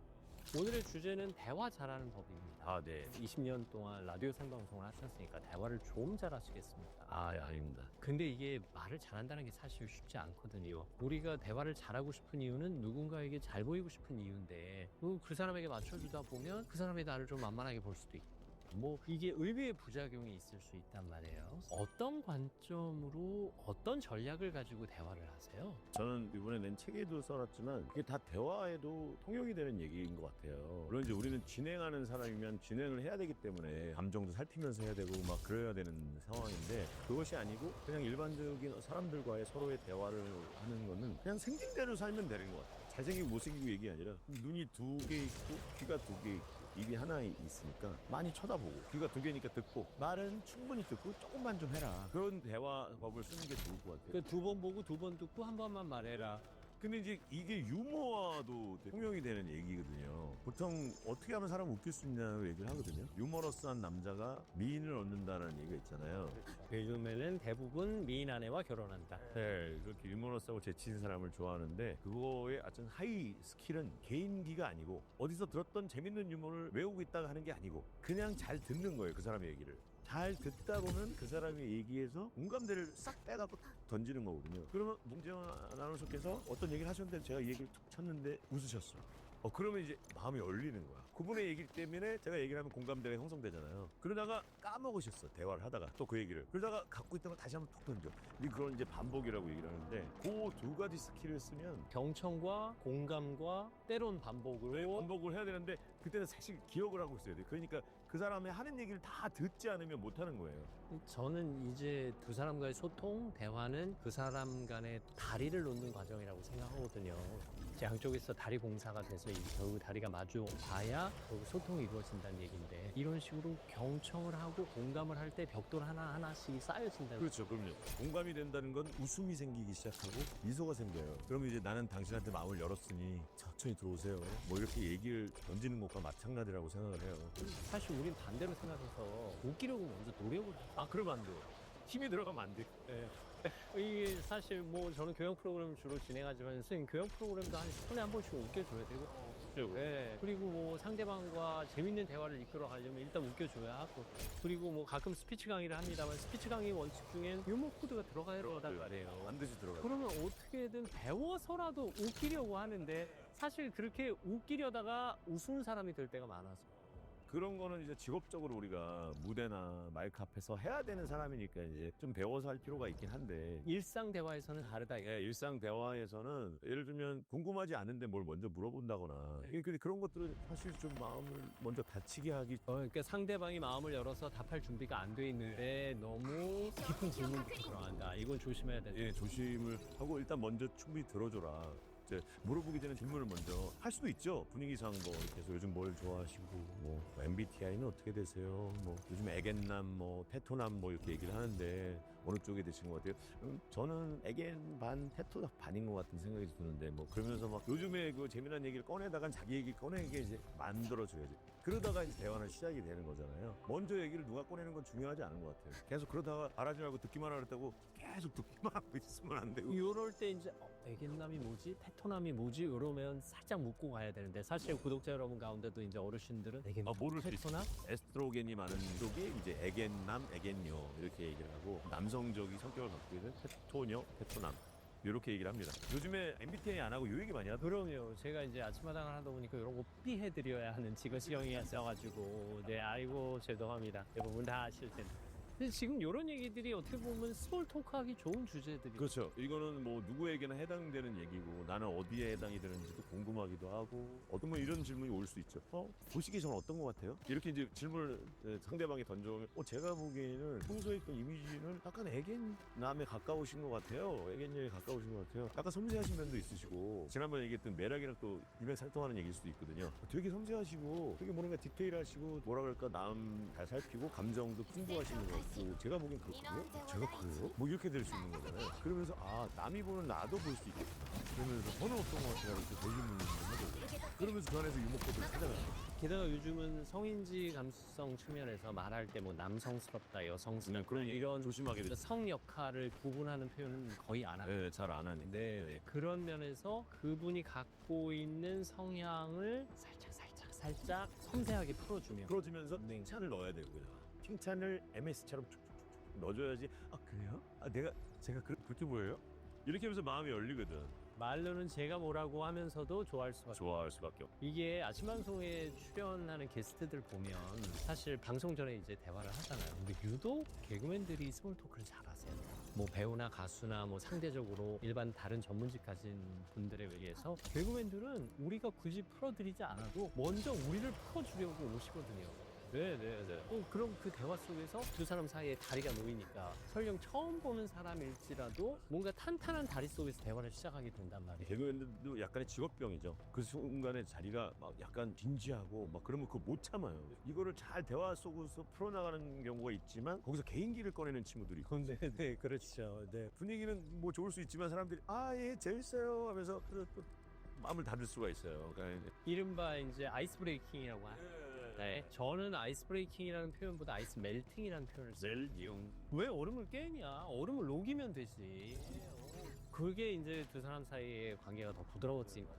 오늘의 주제는 대화 잘하는 법입니다. 아, 네. 20년 동안 라디오 생방송을 하셨으니까 대화를 좀 잘하시겠습니까? 아닙니다. 근데 이게 말을 잘한다는 게 사실 쉽지 않거든요. 우리가 대화를 잘하고 싶은 이유는 누군가에게 잘 보이고 싶은 이유인데 그 사람에게 맞춰주다 보면 그 사람이 나를 좀 만만하게 볼 수도 있고 뭐 이게 의외의 부작용이 있을 수 있단 말이에요. 어떤 관점으로 어떤 전략을 가지고 대화를 하세요? 저는 이번에 낸 책에도 써놨지만 그게 다 대화에도 통용이 되는 얘기인 것 같아요. 물론 이제 우리는 진행하는 사람이면 진행을 해야 되기 때문에 감정도 살피면서 해야 되고 막 그래야 되는 상황인데 그것이 아니고 그냥 일반적인 사람들과의 서로의 대화를 하는 거는 그냥 생긴 대로 살면 되는 것 같아요. 잘생기고 못생기고 얘기 아니라 눈이 두 개 있고 귀가 두 개 있고 입이 하나 있으니까 많이 쳐다보고 귀가 두 개니까 듣고 말은 충분히 듣고 조금만 좀 해라. 그런 대화법을 쓰는 게 좋을 것 같아요. 그 두 번 보고 두 번 듣고 한 번만 말해라. 근데 이제 이게 유머와도 통용이 되는 얘기거든요. 보통 어떻게 하면 사람 웃길 수 있냐고 얘기를 하거든요. 유머러스한 남자가 미인을 얻는다는 얘기가 있잖아요. 요즘에는 대부분 미인 아내와 결혼한다. 네, 그렇게 유머러스하고 재치 있는 사람을 좋아하는데 그거의 어떤 하이 스킬은 개인기가 아니고 어디서 들었던 재밌는 유머를 외우고 있다가 하는 게 아니고 그냥 잘 듣는 거예요. 그 사람의 얘기를. 잘 듣다 보면 그 사람의 얘기에서 공감대를 싹 빼갖고 탁 던지는 거거든요. 그러면 문재원 아나운서께서 어떤 얘기를 하셨는데 제가 이 얘기를 툭 쳤는데 웃으셨어. 그러면 이제 마음이 열리는 거야. 그분의 얘기 때문에 제가 얘기를 하면 공감대가 형성되잖아요. 그러다가 까먹으셨어. 대화를 하다가 또 그 얘기를. 그러다가 갖고 있다가 다시 한번 툭 던져. 그건 이제 반복이라고 얘기를 하는데 그 두 가지 스킬을 쓰면 경청과 공감과 때론 반복을 해야 되는데 그때는 사실 기억을 하고 있어야 돼. 그러니까 그 사람의 하는 얘기를 다 듣지 않으면 못 하는 거예요. 저는 이제 두 사람과의 소통, 대화는 그 사람 간의 다리를 놓는 과정이라고 생각하거든요. 양쪽에서 다리 공사가 돼서 결국 다리가 마주 봐야 결국 소통이 이루어진다는 얘기인데 이런 식으로 경청을 하고 공감을 할 때 벽돌 하나하나씩 쌓여진다. 그렇죠. 그럼요. 공감이 된다는 건 웃음이 생기기 시작하고 미소가 생겨요. 그러면 이제 나는 당신한테 마음을 열었으니 천천히 들어오세요. 뭐 이렇게 얘기를 던지는 것과 마찬가지라고 생각을 해요. 사실 우린 반대로 생각해서 웃기려고 먼저 노력을 해요. 그러면 안 돼요. 힘이 들어가면 안 돼. 이게 사실 뭐 저는 교양 프로그램 주로 진행하지만 선생님 교양 프로그램도 한 10분에 한 번씩 웃겨줘야 되고 네. 그리고 뭐 상대방과 재밌는 대화를 이끌어 가려면 일단 웃겨줘야 하고 그리고 뭐 가끔 스피치 강의를 합니다만 스피치 강의 원칙 중엔 유머 코드가 들어가야 된단 말이에요. 반드시 들어가요. 그러면 어떻게든 배워서라도 웃기려고 하는데 사실 그렇게 웃기려다가 웃은 사람이 될 때가 많아서 그런 거는 이제 직업적으로 우리가 무대나 마이크 앞에서 해야 되는 사람이니까 이제 좀 배워서 할 필요가 있긴 한데 일상 대화에서는 다르다. 일상 대화에서는 예를 들면 궁금하지 않은데 뭘 먼저 물어본다거나 근데 그런 것들은 사실 좀 마음을 먼저 다치게 하기 그러니까 상대방이 마음을 열어서 답할 준비가 안 돼 있는데 너무 깊은 질문부터 들어간다. 이건 조심해야 된다. 조심을 하고 일단 먼저 충분히 들어줘라. 이제 물어보기 전에 질문을 먼저 할 수도 있죠. 분위기상 뭐 이렇게 해서 요즘 뭘 좋아하시고 뭐 MBTI는 어떻게 되세요? 뭐 요즘 애견남 뭐 테토남 뭐 이렇게 얘기를 하는데 어느 쪽에 되신 것 같아요? 저는 애견 반 테토 반인 것 같은 생각이 드는데 뭐 그러면서 막 요즘에 그 재미난 얘기를 꺼내다가 자기 얘기 꺼내게 이제 만들어줘야지. 그러다가 이제 대화는 시작이 되는 거잖아요. 먼저 얘기를 누가 꺼내는 건 중요하지 않은 것 같아요. 계속 그러다가 말하지 말고 듣기만 하라 그랬다고 계속 듣기만 하고 있으면 안 되고. 이럴 때 이제 애견남이 뭐지? 테토남이 뭐지? 이러면 살짝 묻고 가야 되는데 사실 구독자 여러분 가운데도 이제 어르신들은 애견남, 모를 수 테토남? 에스트로겐이 많은 쪽이 이제 애견남, 애견녀 이렇게 얘기를 하고 남성적인 성격을 갖고 있는 테토녀, 테토남 이렇게 얘기를 합니다. 요즘에 MBTI 안 하고 요 얘기 많이 하더라고요. 그럼요. 제가 이제 아침마당을 하다 보니까 이런 거 삐해드려야 하는 지거시경이 있어가지고 네 아이고 죄송합니다. 대부분 다 아실 텐데. 근데 지금 이런 얘기들이 어떻게 보면 스몰 토크하기 좋은 주제들이. 그렇죠. 이거는 뭐 누구에게나 해당되는 얘기고 나는 어디에 해당이 되는지도 궁금하기도 하고 어떤 뭐 이런 질문이 올 수 있죠. 보시기 전 어떤 것 같아요? 이렇게 이제 질문을 상대방이 던져오면 제가 보기에는 평소에 있던 이미지는 약간 애견남에 가까우신 것 같아요. 애견녀에 가까우신 것 같아요. 약간 섬세하신 면도 있으시고 지난번에 얘기했던 매력이랑 또 일맥상통하는 얘기일 수도 있거든요. 되게 섬세하시고 되게 뭔가 디테일하시고 뭐라 그럴까 남 잘 살피고 감정도 풍부하시는 것 같아요. 제가 보기엔 그렇거든요. 제가 그래요? 뭐 이렇게 될 수 있는 거잖아요. 그러면서 아 남이 보는 나도 볼 수 있겠구나. 그러면서 저는 어떤 것 같아요? 이렇게 돌리는 걸 하고 그러면서 그 안에서 유목구를 찾아가요. 게다가 요즘은 성인지 감수성 측면에서 말할 때 뭐 남성스럽다, 여성스럽다 그런 이런 조심하게 되죠. 성 역할을 구분하는 표현은 거의 안 합니다. 네, 잘 안 하네. 네, 그런 면에서 그분이 갖고 있는 성향을 살짝 섬세하게 풀어주면 풀어주면서 칭찬을 넣어야 되고요. 칭찬을 MS처럼 툭툭툭 넣어줘야지. 아 그래요? 아 제가 그렇게 보여요? 이렇게 하면서 마음이 열리거든. 말로는 제가 뭐라고 하면서도 좋아할 수밖에 좋아할 수밖에 없고. 이게 아침 방송에 출연하는 게스트들 보면 사실 방송 전에 이제 대화를 하잖아요. 근데 유독 개그맨들이 스몰 토크를 잘하세요. 뭐 배우나 가수나 뭐 상대적으로 일반 다른 전문직 가진 분들에 의해서 개그맨들은 우리가 굳이 풀어드리지 않아도 먼저 우리를 풀어주려고 오시거든요. 네네네. 그럼 그 대화 속에서 두 사람 사이에 다리가 놓이니까 설령 처음 보는 사람일지라도 뭔가 탄탄한 다리 속에서 대화를 시작하게 된단 말이에요. 개그맨들도 약간의 직업병이죠. 그 순간에 자리가 막 약간 진지하고 막 그러면 그거 못 참아요. 이거를 잘 대화 속에서 풀어나가는 경우가 있지만 거기서 개인기를 꺼내는 친구들이 있고. 네, 그렇죠. 네. 분위기는 뭐 좋을 수 있지만 사람들이 아 예 재밌어요 하면서 또 마음을 닫을 수가 있어요. 그러니까 이른바 이제 아이스 브레이킹이라고 하죠. 네. 저는 아이스 브레이킹이라는 표현보다 아이스 멜팅이라는 표현을 써요. 멜팅. 왜 얼음을 깨냐? 얼음을 녹이면 되지. 그게 이제 두 사람 사이의 관계가 더 부드러워지니까.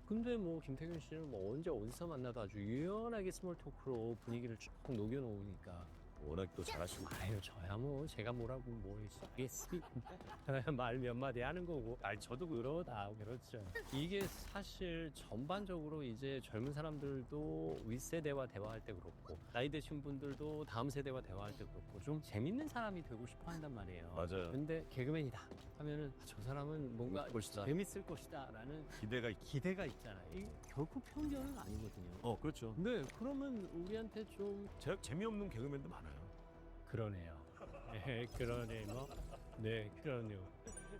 근데 뭐 김태균 씨는 뭐 언제 어디서 만나도 아주 유연하게 스몰 토크로 분위기를 쭉 녹여놓으니까. 워낙 또 잘하시고. 아유 저야 뭐 제가 뭐라고 뭘 시겠습니까? 말 몇 마디 하는 거고. 아니 저도 그러다 그렇죠. 이게 사실 전반적으로 이제 젊은 사람들도 윗세대와 대화할 때 그렇고 나이 드신 분들도 다음 세대와 대화할 때 그렇고 좀 재밌는 사람이 되고 싶어 한단 말이에요. 맞아요. 근데 개그맨이다 하면은 저 사람은 뭔가 것이다. 재밌을 것이다 라는 기대가 있잖아요. 이게 결코 편견은 아니거든요. 그렇죠. 네, 그러면 우리한테 좀 재미없는 개그맨도 많아요. 그러네요. 네, 그러네요. 네, 그러네요.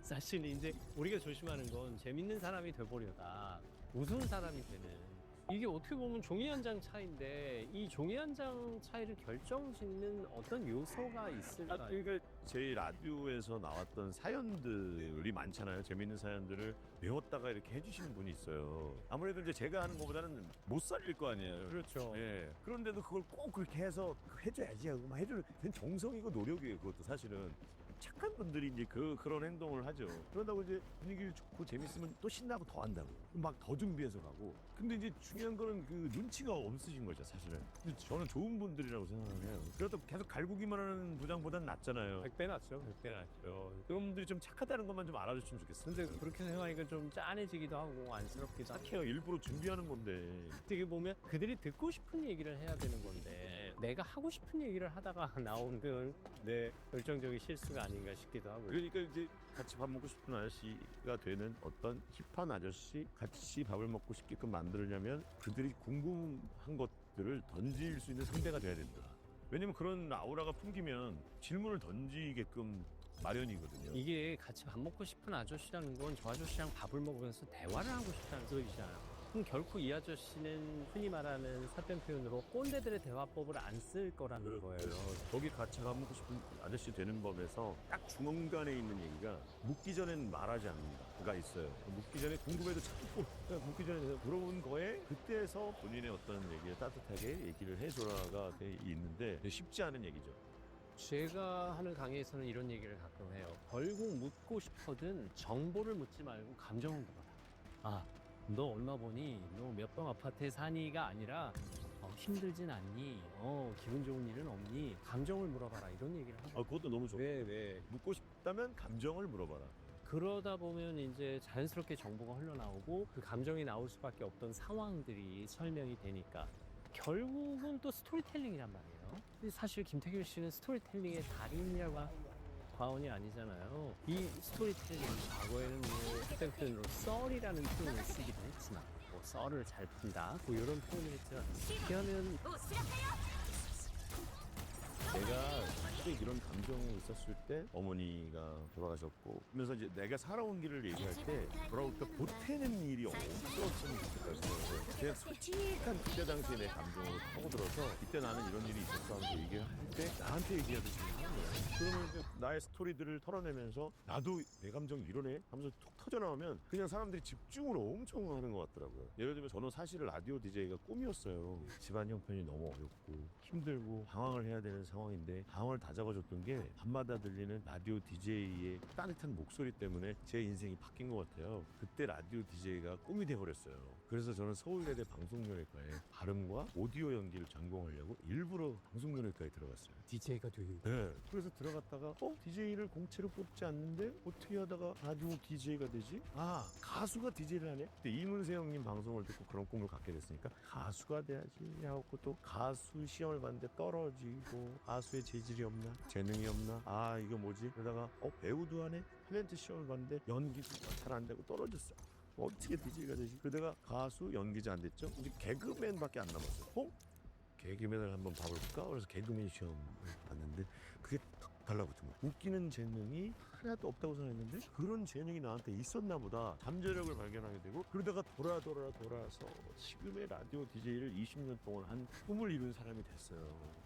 사실 이제 우리가 조심하는 건 재밌는 사람이 돼버려다 우스운 사람이 되는 이게 어떻게 보면 종이 한 장 차이인데 이 종이 한 장 차이를 결정짓는 어떤 요소가 있을까? 그러니까 저희 라디오에서 나왔던 사연들이 많잖아요. 재밌는 사연들을 외웠다가 이렇게 해주시는 분이 있어요. 아무래도 이제 제가 하는 것보다는 못 살릴 거 아니에요. 그렇죠. 예. 그런데도 그걸 꼭 그렇게 해서 해줘야지 하고 막 해주는 그건 정성이고 노력이에요. 그것도 사실은. 착한 분들이 이제 그런 행동을 하죠. 그런다고 이제 분위기를 좋고 재밌으면 또 신나고 더 한다고. 막 더 준비해서 가고. 근데 이제 중요한 거는 그 눈치가 없으신 거죠, 사실은. 근데 저는 좋은 분들이라고 생각해요. 그렇다고 계속 갈구기만 하는 부장보다는 낫잖아요. 100배 낫죠. 100배 낫죠. 그런 분들이 좀 착하다는 것만 좀 알아줬으면 좋겠어요. 근데 그렇게 생각하니까 좀 짠해지기도 하고 안쓰럽기도 하고 착해요. 일부러 준비하는 건데. 어떻게 보면 그들이 듣고 싶은 얘기를 해야 되는 건데 내가 하고 싶은 얘기를 하다가 나온 그 내 결정적인 실수가 아닌가 싶기도 하고 그러니까 이제 같이 밥 먹고 싶은 아저씨가 되는 어떤 힙한 아저씨 같이 밥을 먹고 싶게끔 만들려면 그들이 궁금한 것들을 던질 수 있는 상대가 돼야 된다. 왜냐면 그런 아우라가 풍기면 질문을 던지게끔 마련이거든요. 이게 같이 밥 먹고 싶은 아저씨라는 건 저 아저씨랑 밥을 먹으면서 대화를 하고 싶다는 소리잖아요. 그럼 결코 이 아저씨는 흔히 말하는 사변 표현으로 꼰대들의 대화법을 안 쓸 거라는 거예요. 거기 같이 밥 먹고 싶은 아저씨 되는 법에서 딱 중간에 있는 얘기가 묻기 전엔 말하지 않는다가 있어요. 묻기 전에 궁금해도 참고 묻기 전에 물어본 거에 그때서 본인의 어떤 얘기를 따뜻하게 얘기를 해줘라가 돼 있는데 쉽지 않은 얘기죠. 제가 하는 강의에서는 이런 얘기를 가끔 해요. 결국 묻고 싶거든 정보를 묻지 말고 감정을 물어라. 아, 너 얼마 버니? 너 몇 동 아파트에 사니가 아니라 힘들진 않니? 기분 좋은 일은 없니? 감정을 물어봐라. 이런 얘기를 하죠. 그것도 너무 좋아. 왜? 묻고 싶다면 감정을 물어봐라. 그러다 보면 이제 자연스럽게 정보가 흘러나오고 그 감정이 나올 수밖에 없던 상황들이 설명이 되니까 결국은 또 스토리텔링이란 말이에요. 근데 사실 김태균 씨는 스토리텔링의 달인이라고 과언이 아니잖아요. 이 스토리텔링 과거에는 뭐 그때 표현으로 썰이라는 표현을 쓰기도 했지만 뭐 썰을 잘 푼다 뭐 이런 표현을 했지만 어떻게 하면 내가 그때 이런 감정이 있었을 때 어머니가 돌아가셨고 그러면서 이제 내가 살아온 길을 얘기할 때 뭐랄까 보태는 일이 없었으면 좋겠다는 생각을 그냥 솔직한 그때 당시에 내 감정을 파고들어서 이때 나는 이런 일이 있었어 하면서 얘기를 할 때 나한테 얘기하듯이 하는 거예요. 그러면 이제 나의 스토리들을 털어내면서 나도 내 감정이 이러네 하면서 툭 터져나오면 그냥 사람들이 집중을 엄청 하는 것 같더라고요. 예를 들면 저는 사실 라디오 DJ가 꿈이었어요. 집안 형편이 너무 어렵고 힘들고 방황을 해야 되는 상황인데 방황을 다 잡아줬던 게 밤마다 들리는 라디오 DJ의 따뜻한 목소리 때문에 제 인생이 바뀐 것 같아요. 그때 라디오 DJ가 꿈이 돼버렸어요. 그래서 저는 서울예대 방송연예과에 발음과 오디오 연기를 전공하려고 일부러 방송연예과에 들어갔어요. DJ가 되게 네. 그래서 들어갔다가 DJ를 공채로 뽑지 않는데 어떻게 하다가 라디오 DJ가 되지? 아, 가수가 DJ를 하네? 그때 이문세 형님 방송을 듣고 그런 꿈을 갖게 됐으니까 가수가 돼야지 하고 또 가수 시험을 봤는데 떨어지고 가수의 재질이 없나? 재능이 없나? 아, 이거 뭐지? 그러다가 배우도 하네? 탤런트 시험을 봤는데 연기도 잘 안 되고 떨어졌어. 어떻게 DJ가 되지? 그러다가 가수, 연기자 안 됐죠? 이제 개그맨밖에 안 남았어요. 개그맨을 한번 봐볼까? 그래서 개그맨 시험을 봤는데 그게 탁 달라붙은 거야. 웃기는 재능이 하나도 없다고 생각했는데 그런 재능이 나한테 있었나 보다. 잠재력을 발견하게 되고 그러다가 돌아서 지금의 라디오 DJ를 20년 동안 한 꿈을 이룬 사람이 됐어요.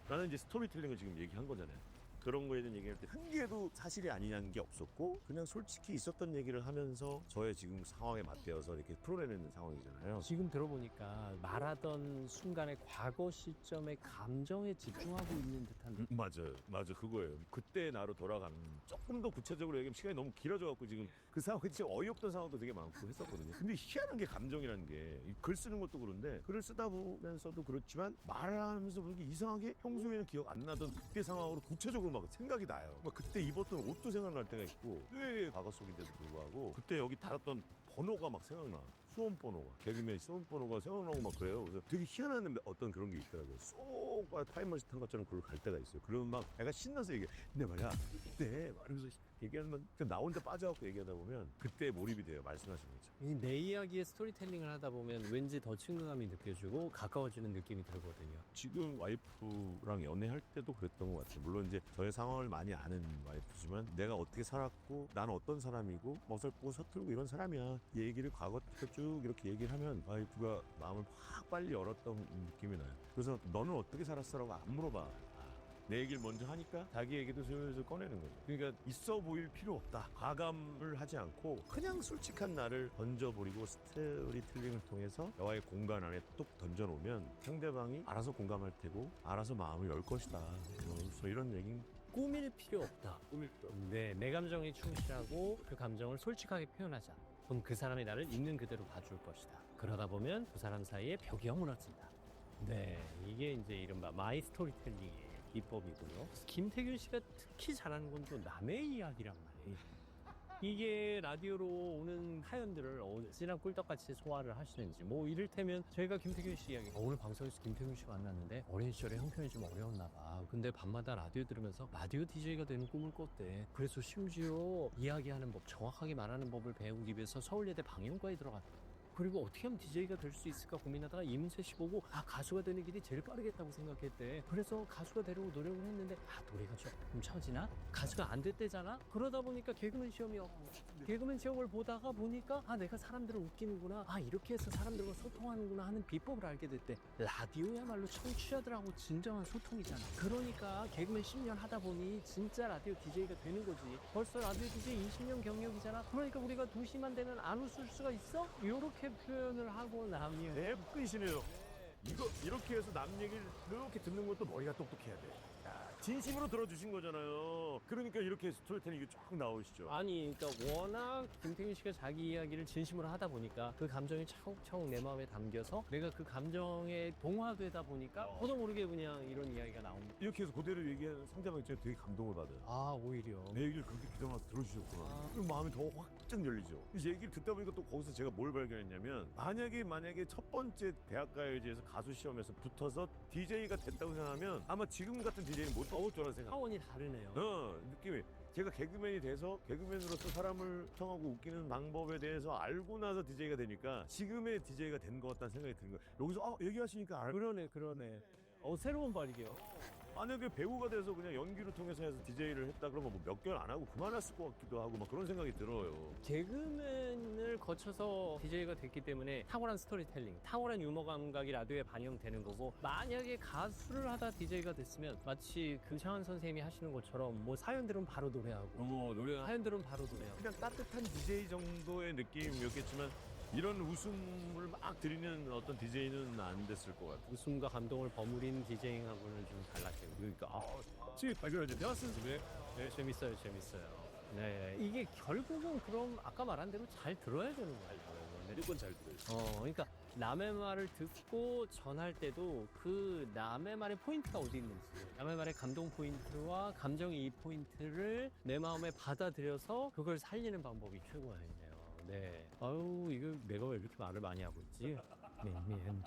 나는 이제 스토리텔링을 지금 얘기한 거잖아요. 그런 거에 대한 얘기할 때 한 개도 사실이 아니냐는 게 없었고 그냥 솔직히 있었던 얘기를 하면서 저의 지금 상황에 맞대어서 이렇게 풀어내는 상황이잖아요. 지금 들어보니까 말하던 순간의 과거 시점의 감정에 집중하고 있는 듯한 느낌. 맞아 그거예요. 그때 나로 돌아가는 조금 더 구체적으로 얘기하면 시간이 너무 길어져갖고 지금 그 상황이 진짜 어이없던 상황도 되게 많고 했었거든요. 근데 희한한 게 감정이라는 게 글 쓰는 것도 그런데 글을 쓰다 보면서도 그렇지만 말을 하면서 보니까 이상하게 평소에는 기억 안 나던 그때 상황으로 구체적으로 막 생각이 나요. 막 그때 입었던 옷도 생각날 때가 있고 왜 과거 속인데도 불구하고 그때 여기 달았던 번호가 막 생각나. 수험 번호가 개그맨 수험 번호가 생각나고 막 그래요. 그래서 되게 희한한 어떤 그런 게 있더라고요. 쏘가 타임머신 탄 것처럼 그걸 갈 때가 있어요. 그러면 막 내가 신나서 얘기해. 근데 말이야 그때 말하면서 얘기하면 나 혼자 빠져갖고 얘기하다 보면 그때 몰입이 돼요. 말씀하신 거죠. 내 이야기의 스토리텔링을 하다 보면 왠지 더 친근감이 느껴지고 가까워지는 느낌이 들거든요. 지금 와이프랑 연애할 때도 그랬던 것 같아요. 물론 이제 저의 상황을 많이 아는 와이프지만 내가 어떻게 살았고 나는 어떤 사람이고 어설프고 서툴고 이런 사람이야. 이 얘기를 과거부터 쭉 이렇게 얘기를 하면 와이프가 마음을 확 빨리 열었던 느낌이 나요. 그래서 너는 어떻게 살았어라고 안 물어봐. 내 얘기를 먼저 하니까 자기 얘기도 슬슬 꺼내는 거죠. 그러니까 있어 보일 필요 없다. 과감을 하지 않고 그냥 솔직한 나를 던져버리고 스토리텔링을 통해서 여와의 공간 안에 뚝 던져놓으면 상대방이 알아서 공감할 테고 알아서 마음을 열 것이다. 그래서 이런 얘기 꾸밀 필요 없다. 꾸밀 필요 없다. 네, 내 감정에 충실하고 그 감정을 솔직하게 표현하자. 그럼 그 사람이 나를 있는 그대로 봐줄 것이다. 그러다 보면 두 사람 사이에 벽이 허물어진다. 네, 이게 이제 이른바 마이 스토리텔링의 기법이고요. 김태균 씨가 특히 잘하는 건 또 남의 이야기란 말이에요. 이게 라디오로 오는 사연들을 어찌나 꿀떡같이 소화를 하시는지. 뭐 이를테면 저희가 김태균 씨 이야기 오늘 방송에서 김태균 씨 만났는데 어린 시절에 형편이 좀 어려웠나 봐. 근데 밤마다 라디오 들으면서 라디오 DJ가 되는 꿈을 꿨대. 그래서 심지어 이야기하는 법, 정확하게 말하는 법을 배우기 위해서 서울예대 방영과에 들어갔대. 그리고 어떻게 하면 DJ가 될 수 있을까 고민하다가 이문세 씨 보고 가수가 되는 길이 제일 빠르겠다고 생각했대. 그래서 가수가 되려고 노력을 했는데 노래가 조금 처지나? 가수가 안 됐대잖아? 그러다 보니까 개그맨 시험이었고 개그맨 시험을 보다가 보니까 내가 사람들을 웃기는구나. 이렇게 해서 사람들과 소통하는구나 하는 비법을 알게 됐대. 라디오야말로 청취자들하고 진정한 소통이잖아. 그러니까 개그맨 10년 하다 보니 진짜 라디오 DJ가 되는 거지. 벌써 라디오 DJ 20년 경력이잖아. 그러니까 우리가 2시만 되면 안 웃을 수가 있어? 요렇게 표현을 하고 나면 끝이시네요. 이거 이렇게 해서 남 얘기를 이렇게 듣는 것도 머리가 똑똑해야 돼. 진심으로 들어주신 거잖아요. 그러니까 이렇게 스토리텔링이 쫙 나오시죠. 아니, 그러니까 워낙 김태균 씨가 자기 이야기를 진심으로 하다 보니까 그 감정이 차곡차곡 내 마음에 담겨서 내가 그 감정에 동화되다 보니까 저도 모르게 그냥 이런 이야기가 나옵니다. 이렇게 해서 그대로 얘기하는 상대방 입장에 되게 감동을 받아요. 오히려. 내 얘기를 그렇게 귀담아 들어주셨구나. 그럼 마음이 더 확장 열리죠. 그래서 얘기를 듣다 보니까 또 거기서 제가 뭘 발견했냐면 만약에 첫 번째 대학가요제에서 가수 시험에서 붙어서 DJ가 됐다고 생각하면 아마 지금 같은 DJ는 못 나올 줄 알아 생각. 차원이 다르네요. 느낌이 제가 개그맨이 돼서 개그맨으로서 사람을 청하고 웃기는 방법에 대해서 알고 나서 DJ가 되니까 지금의 DJ가 된 것 같다는 생각이 드는 거예요. 여기서 얘기하시니까 그러네. 새로운 발이게요. 만약에 배우가 돼서 그냥 연기를 통해서 해서 DJ를 했다 그러면 뭐 몇 개월 안 하고 그만했을 것 같기도 하고 막 그런 생각이 들어요. 개그맨을 거쳐서 DJ가 됐기 때문에 탁월한 스토리텔링, 탁월한 유머 감각이 라디오에 반영되는 거고, 만약에 가수를 하다 DJ가 됐으면 마치 금창환 선생님이 하시는 것처럼 뭐 사연 들으면 바로 노래하고 노래 사연 들으면 바로 노래하고 그냥 따뜻한 DJ 정도의 느낌이었겠지만 이런 웃음을 막 드리는 어떤 DJ는 안 됐을 것 같아요. 웃음과 감동을 버무린 DJ하고는 좀 달랐죠. 그러니까 지금 발견하지 되었습니다. 네, 재밌어요. 네, 이게 결국은 그럼 아까 말한 대로 잘 들어야 되는 거예요. 무조건 잘 들어요. 그러니까 남의 말을 듣고 전할 때도 그 남의 말의 포인트가 어디 있는지, 남의 말의 감동 포인트와 감정의 이 포인트를 내 마음에 받아들여서 그걸 살리는 방법이 최고였네요. 네. 아유, 이거 내가 왜 이렇게 말을 많이 하고 있지? 맨.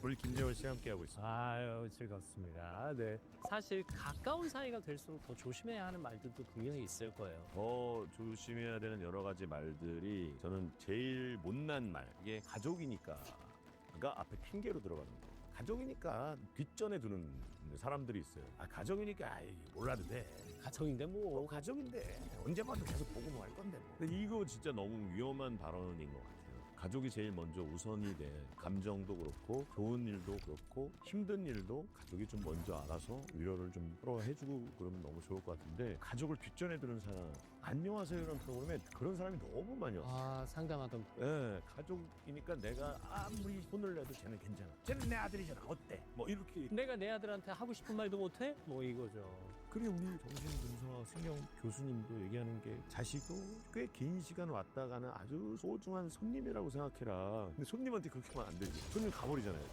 우리 김재원 씨 함께 하고 있습니다. 아유, 즐겁습니다. 네. 사실 가까운 사이가 될수록 더 조심해야 하는 말들도 분명히 있을 거예요. 더 조심해야 되는 여러 가지 말들이 저는 제일 못난 말 이게 가족이니까가 앞에 핑계로 들어가는 거예요. 가족이니까 뒷전에 두는 사람들이 있어요. 아 가족이니까 아이, 몰라도 돼. 가정인데 뭐. 가족인데 언제 봐도 계속 보고 뭐 할 건데 뭐. 근데 이거 진짜 너무 위험한 발언인 것 같아요. 가족이 제일 먼저 우선이 돼. 감정도 그렇고 좋은 일도 그렇고 힘든 일도 가족이 좀 먼저 알아서 위로를 좀 서로 해주고 그러면 너무 좋을 것 같은데 가족을 뒷전에 두는 사람 안녕하세요라는 프로그램에 그런 사람이 너무 많이 왔어요. 아, 상담하던. 예, 가족이니까 내가 아무리 혼을 내도 쟤는 괜찮아. 쟤는 내 아들이잖아. 어때? 뭐 이렇게. 내가 내 아들한테 하고 싶은 말도 못해? 뭐 이거죠. 그래 우리 정신분석 승영 교수님도 얘기하는 게 자식도 꽤 긴 시간 왔다 가는 아주 소중한 손님이라고 생각해라. 근데 손님한테 그렇게 하면 안 되지. 손님 가버리잖아요.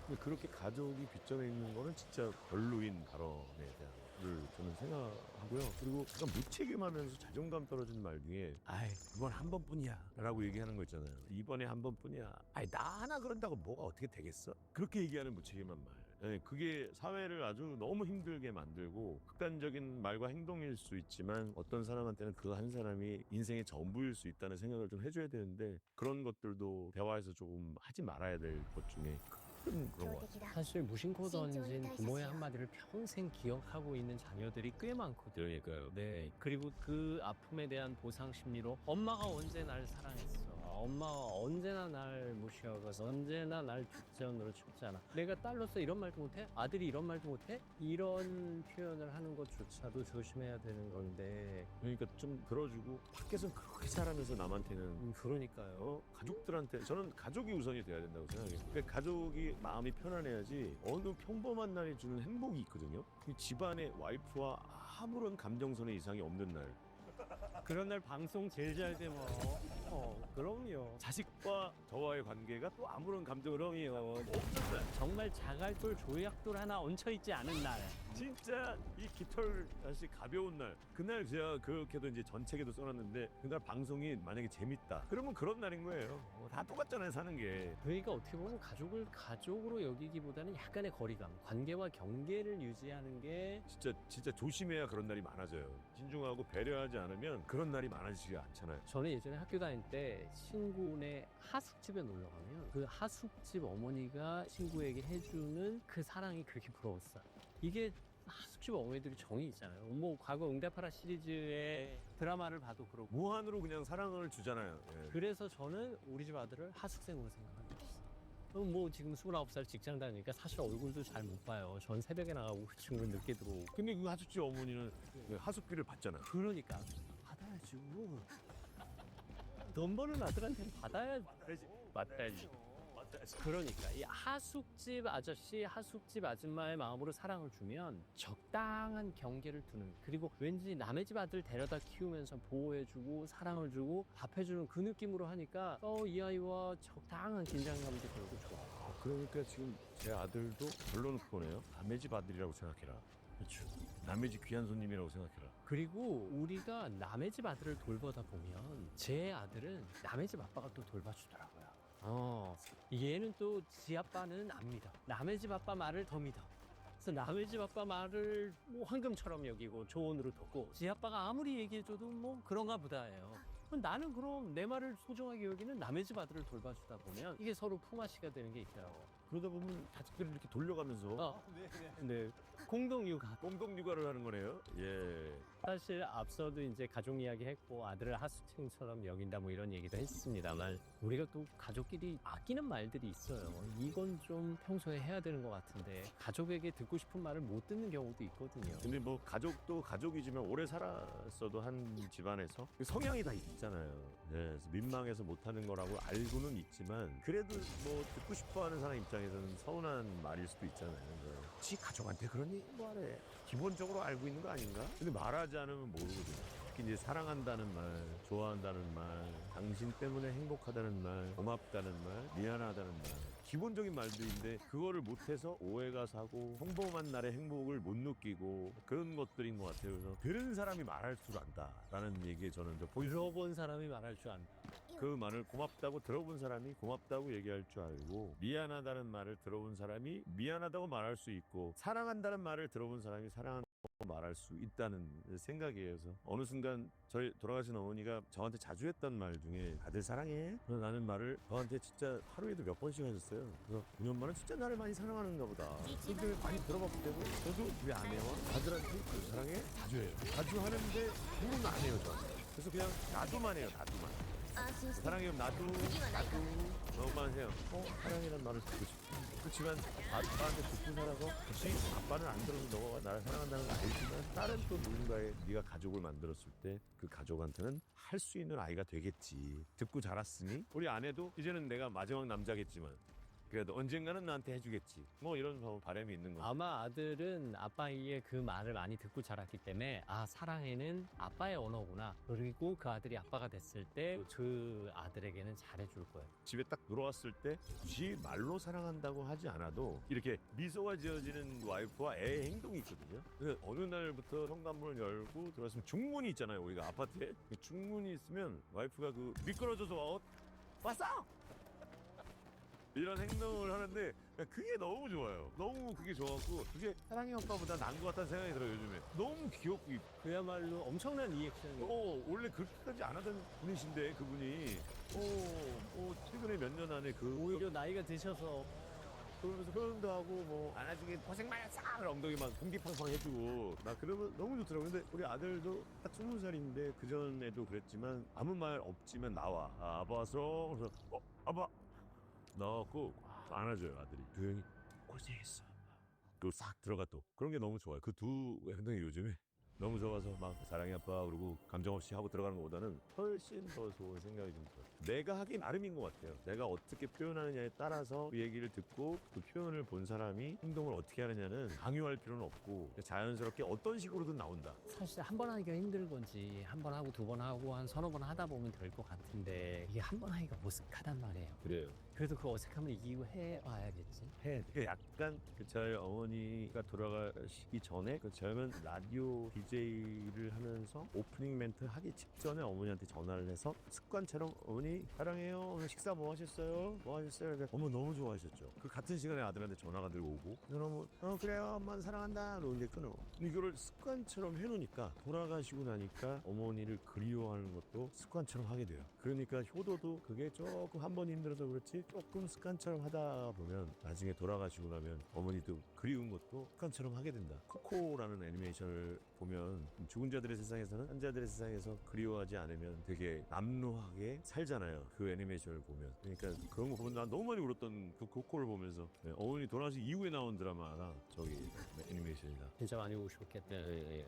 근데 그렇게 가족이 빗전에 있는 거는 진짜 별로인 발언에 대한 를 저는 생각하고요. 그리고 약간 무책임하면서 자존감 떨어지는 말 중에 아이 이번 한 번뿐이야 라고 얘기하는 거 있잖아요. 이번에 한 번뿐이야. 아이 나 하나 그런다고 뭐가 어떻게 되겠어? 그렇게 얘기하는 무책임한 말. 네, 그게 사회를 아주 너무 힘들게 만들고 극단적인 말과 행동일 수 있지만 어떤 사람한테는 그 한 사람이 인생의 전부일 수 있다는 생각을 좀 해줘야 되는데 그런 것들도 대화에서 조금 하지 말아야 될 것 중에 큰 그런 것 같아요. 사실 무심코 던진 부모의 한마디를 평생 기억하고 있는 자녀들이 꽤 많거든요. 그러니까요. 네. 그리고 그 아픔에 대한 보상 심리로 엄마가 언제 날 사랑했어. 엄마가 언제나 날 무시하고 언제나 날 뒷전으로 쳤잖아. 내가 딸로서 이런 말도 못해? 아들이 이런 말도 못해? 이런 표현을 하는 것조차도 조심해야 되는 건데. 그러니까 좀 들어주고 밖에서는 그렇게 살아면서 남한테는 그러니까요. 가족들한테 저는 가족이 우선이 돼야 된다고 생각해요. 그러니까 가족이 마음이 편안해야지 어느 평범한 날이 주는 행복이 있거든요. 이 집안의 와이프와 아무런 감정선의 이상이 없는 날 그런 날 방송 제일 잘 돼 뭐. 그럼요. 자식과 저와의 관계가 또 아무런 감정을 없는 날 정말 자갈돌 조약돌 하나 얹혀있지 않은 날. 진짜 이 깃털 다시 가벼운 날 그날 제가 그렇게도 이제 전책에도 써놨는데 그날 방송이 만약에 재밌다 그러면 그런 날인 거예요. 다 똑같잖아요 사는 게. 그러니까 어떻게 보면 가족을 가족으로 여기기보다는 약간의 거리감, 관계와 경계를 유지하는 게 진짜 조심해야 그런 날이 많아져요. 신중하고 배려하지 않으면 그런 날이 많아지지 않잖아요. 저는 예전에 학교 다닐 때 친구네 하숙집에 놀러 가면 그 하숙집 어머니가 친구에게 해주는 그 사랑이 그렇게 부러웠어요. 이게 하숙집 어머니들이 정이 있잖아요. 뭐 과거 응답하라 시리즈의 드라마를 봐도 그렇고 무한으로 그냥 사랑을 주잖아요. 예. 그래서 저는 우리 집 아들을 하숙생으로 생각하고 있어요. 뭐 지금 29살 직장 다니니까 사실 얼굴도 잘 못 봐요. 전 새벽에 나가고 그 친구는 늦게 들어오고. 근데 그 하숙집 어머니는 그 하숙비를 받잖아요. 그러니까 받아야죠. 돈 버는 아들한테는 받아야지. 맞다지. 그러니까 이 하숙집 아저씨, 하숙집 아줌마의 마음으로 사랑을 주면 적당한 경계를 두는, 그리고 왠지 남의 집 아들 데려다 키우면서 보호해주고 사랑을 주고 밥해주는 그 느낌으로 하니까 이 아이와 적당한 긴장감도 들고 좋아. 그러니까 지금 제 아들도 결론을 그거네요. 남의 집 아들이라고 생각해라. 그렇죠. 남의 집 귀한 손님이라고 생각해라. 그리고 우리가 남의 집 아들을 돌보다 보면 제 아들은 남의 집 아빠가 또 돌봐주더라고요. 얘는 또 지 아빠는 압니다. 남의 집 아빠 말을 더 믿어. 그래서 남의 집 아빠 말을 뭐 황금처럼 여기고 조언으로 듣고 지 아빠가 아무리 얘기해줘도 뭐 그런가 보다예요. 나는 그럼 내 말을 소중하게 여기는 남의 집 아들을 돌봐주다 보면 이게 서로 품앗이가 되는 게 있더라고. 그러다 보면 자식들을 이렇게 돌려가면서 네. 공동 육아. 공동 육아를 하는 거네요. 예. 사실 앞서도 이제 가족 이야기 했고 아들을 하수층처럼 여긴다 뭐 이런 얘기도 했습니다만 우리가 또 가족끼리 아끼는 말들이 있어요. 이건 좀 평소에 해야 되는 것 같은데 가족에게 듣고 싶은 말을 못 듣는 경우도 있거든요. 근데 뭐 가족도 가족이지만 오래 살았어도 한 집안에서 성향이 다 있잖아요. 네, 그래서 민망해서 못하는 거라고 알고는 있지만 그래도 뭐 듣고 싶어하는 사람 입장에서는 서운한 말일 수도 있잖아요. 지 가족한테 그런 얘기 뭐하래? 기본적으로 알고 있는 거 아닌가? 근데 말하지 않으면 모르거든요. 특히 이제 사랑한다는 말, 좋아한다는 말, 당신 때문에 행복하다는 말, 고맙다는 말, 미안하다는 말. 기본적인 말들인데 그거를 못해서 오해가 사고 평범한 날의 행복을 못 느끼고 그런 것들인 것 같아요. 그래서 들은 사람이 말할 줄 안다라는 얘기에 저는 좀 들어본 사람이 말할 줄 안다. 그 말을 고맙다고 들어본 사람이 고맙다고 얘기할 줄 알고 미안하다는 말을 들어본 사람이 미안하다고 말할 수 있고 사랑한다는 말을 들어본 사람이 사랑한다고 말할 수 있다는 생각이에요. 그래서 어느 순간 저희 돌아가신 어머니가 저한테 자주 했던 말 중에 아들 사랑해 라는 말을 저한테 진짜 하루에도 몇 번씩 하셨어요. 그래서 우리 엄마는 진짜 나를 많이 사랑하는가 보다. 그렇게 많이 들어봤기 때문에 저도 우리 아내와 아들한테 사랑해 자주 해요. 자주 하는데 물은 안 해요 저한테. 그래서 그냥 나도만 해요. 나도만. 사랑해요. 나도 너만 해요. 사랑이란 말을 듣고 싶어. 그렇지만 아빠한테 듣고 살아서 혹시 아빠는 안 들어서 너가 나를 사랑한다는 걸 알지만 다른 또 누군가의 네가 가족을 만들었을 때 그 가족한테는 할 수 있는 아이가 되겠지. 듣고 자랐으니 우리 아내도 이제는 내가 마지막 남자겠지만 그래도 언젠가는 나한테 해주겠지. 뭐 이런 바람이 있는 거죠. 아마 아들은 아빠의 그 말을 많이 듣고 자랐기 때문에 아 사랑해는 아빠의 언어구나. 그리고 그 아들이 아빠가 됐을 때 그 아들에게는 잘해줄 거예요. 집에 딱 들어왔을 때 굳이 말로 사랑한다고 하지 않아도 이렇게 미소가 지어지는 와이프와 애의 행동이 있거든요. 그래서 어느 날부터 현관문을 열고 들어왔으면 중문이 있잖아요. 우리가 아파트에 중문이 있으면 와이프가 그 미끄러져서 왔어! 이런 행동을 하는데 그게 너무 좋아요. 너무 그게 좋았고 그게 사랑의 오빠보다 나은 것 같다는 생각이 들어요. 요즘에 너무 귀엽고 그야말로 엄청난 리액션이 원래 그렇게까지 안 하던 분이신데 그분이 최근에 몇 년 안에 오히려 나이가 드셔서 그러면서 표현도 하고 뭐 안아주게 고생 많았어 엉덩이 막 공기팡팡 해주고 나 그러면 너무 좋더라고. 근데 우리 아들도 딱 20살인데 그전에도 그랬지만 아무 말 없지만 나와 아빠 왔어. 그래서 아빠 나왔고 안아줘요. 아들이 조용히 고생했어 그리고 싹 들어가 또 그런 게 너무 좋아요. 그 두 행동이 요즘에 너무 좋아서 막 사랑해 아빠 그러고 감정 없이 하고 들어가는 것보다는 훨씬 더 좋은 생각이 좀 들어요. 내가 하기 나름인 것 같아요. 내가 어떻게 표현하느냐에 따라서 그 얘기를 듣고 그 표현을 본 사람이 행동을 어떻게 하느냐는 강요할 필요는 없고 자연스럽게 어떤 식으로든 나온다. 사실 한 번 하기가 힘든 건지 한 번 하고 두 번 하고 한 서너 번 하다 보면 될 것 같은데 이게 한 번 하기가 어색하단 말이에요. 그래요. 그래도 그 어색함을 이기고 해와야겠지. 약간 저희 어머니가 돌아가시기 전에 그 젊은 라디오 DJ를 하면서 오프닝 멘트 하기 직전에 어머니한테 전화를 해서 습관처럼 어머니 사랑해요. 오늘 식사 뭐 하셨어요? 뭐 하셨어요? 그러니까 어머 너무 좋아하셨죠. 그 같은 시간에 아들한테 전화가 들어오고 그러면 그래요 엄마는 사랑한다. 그러고 이제 끊어. 이거를 습관처럼 해놓으니까 돌아가시고 나니까 어머니를 그리워하는 것도 습관처럼 하게 돼요. 그러니까 효도도 그게 조금 한 번 힘들어서 그렇지 조금 습관처럼 하다 보면 나중에 돌아가시고 나면 어머니도 그리운 것도 습관처럼 하게 된다. 코코라는 애니메이션을 보면 죽은 자들의 세상에서는 환자들의 세상에서 그리워하지 않으면 되게 남루하게 살잖아요. 그 애니메이션을 보면. 그러니까 그런 거 보면 난 너무 많이 울었던 그 코코를 보면서 어머니 돌아가신 이후에 나온 드라마가 저기 애니메이션이다. 진짜 많이 오셨겠네.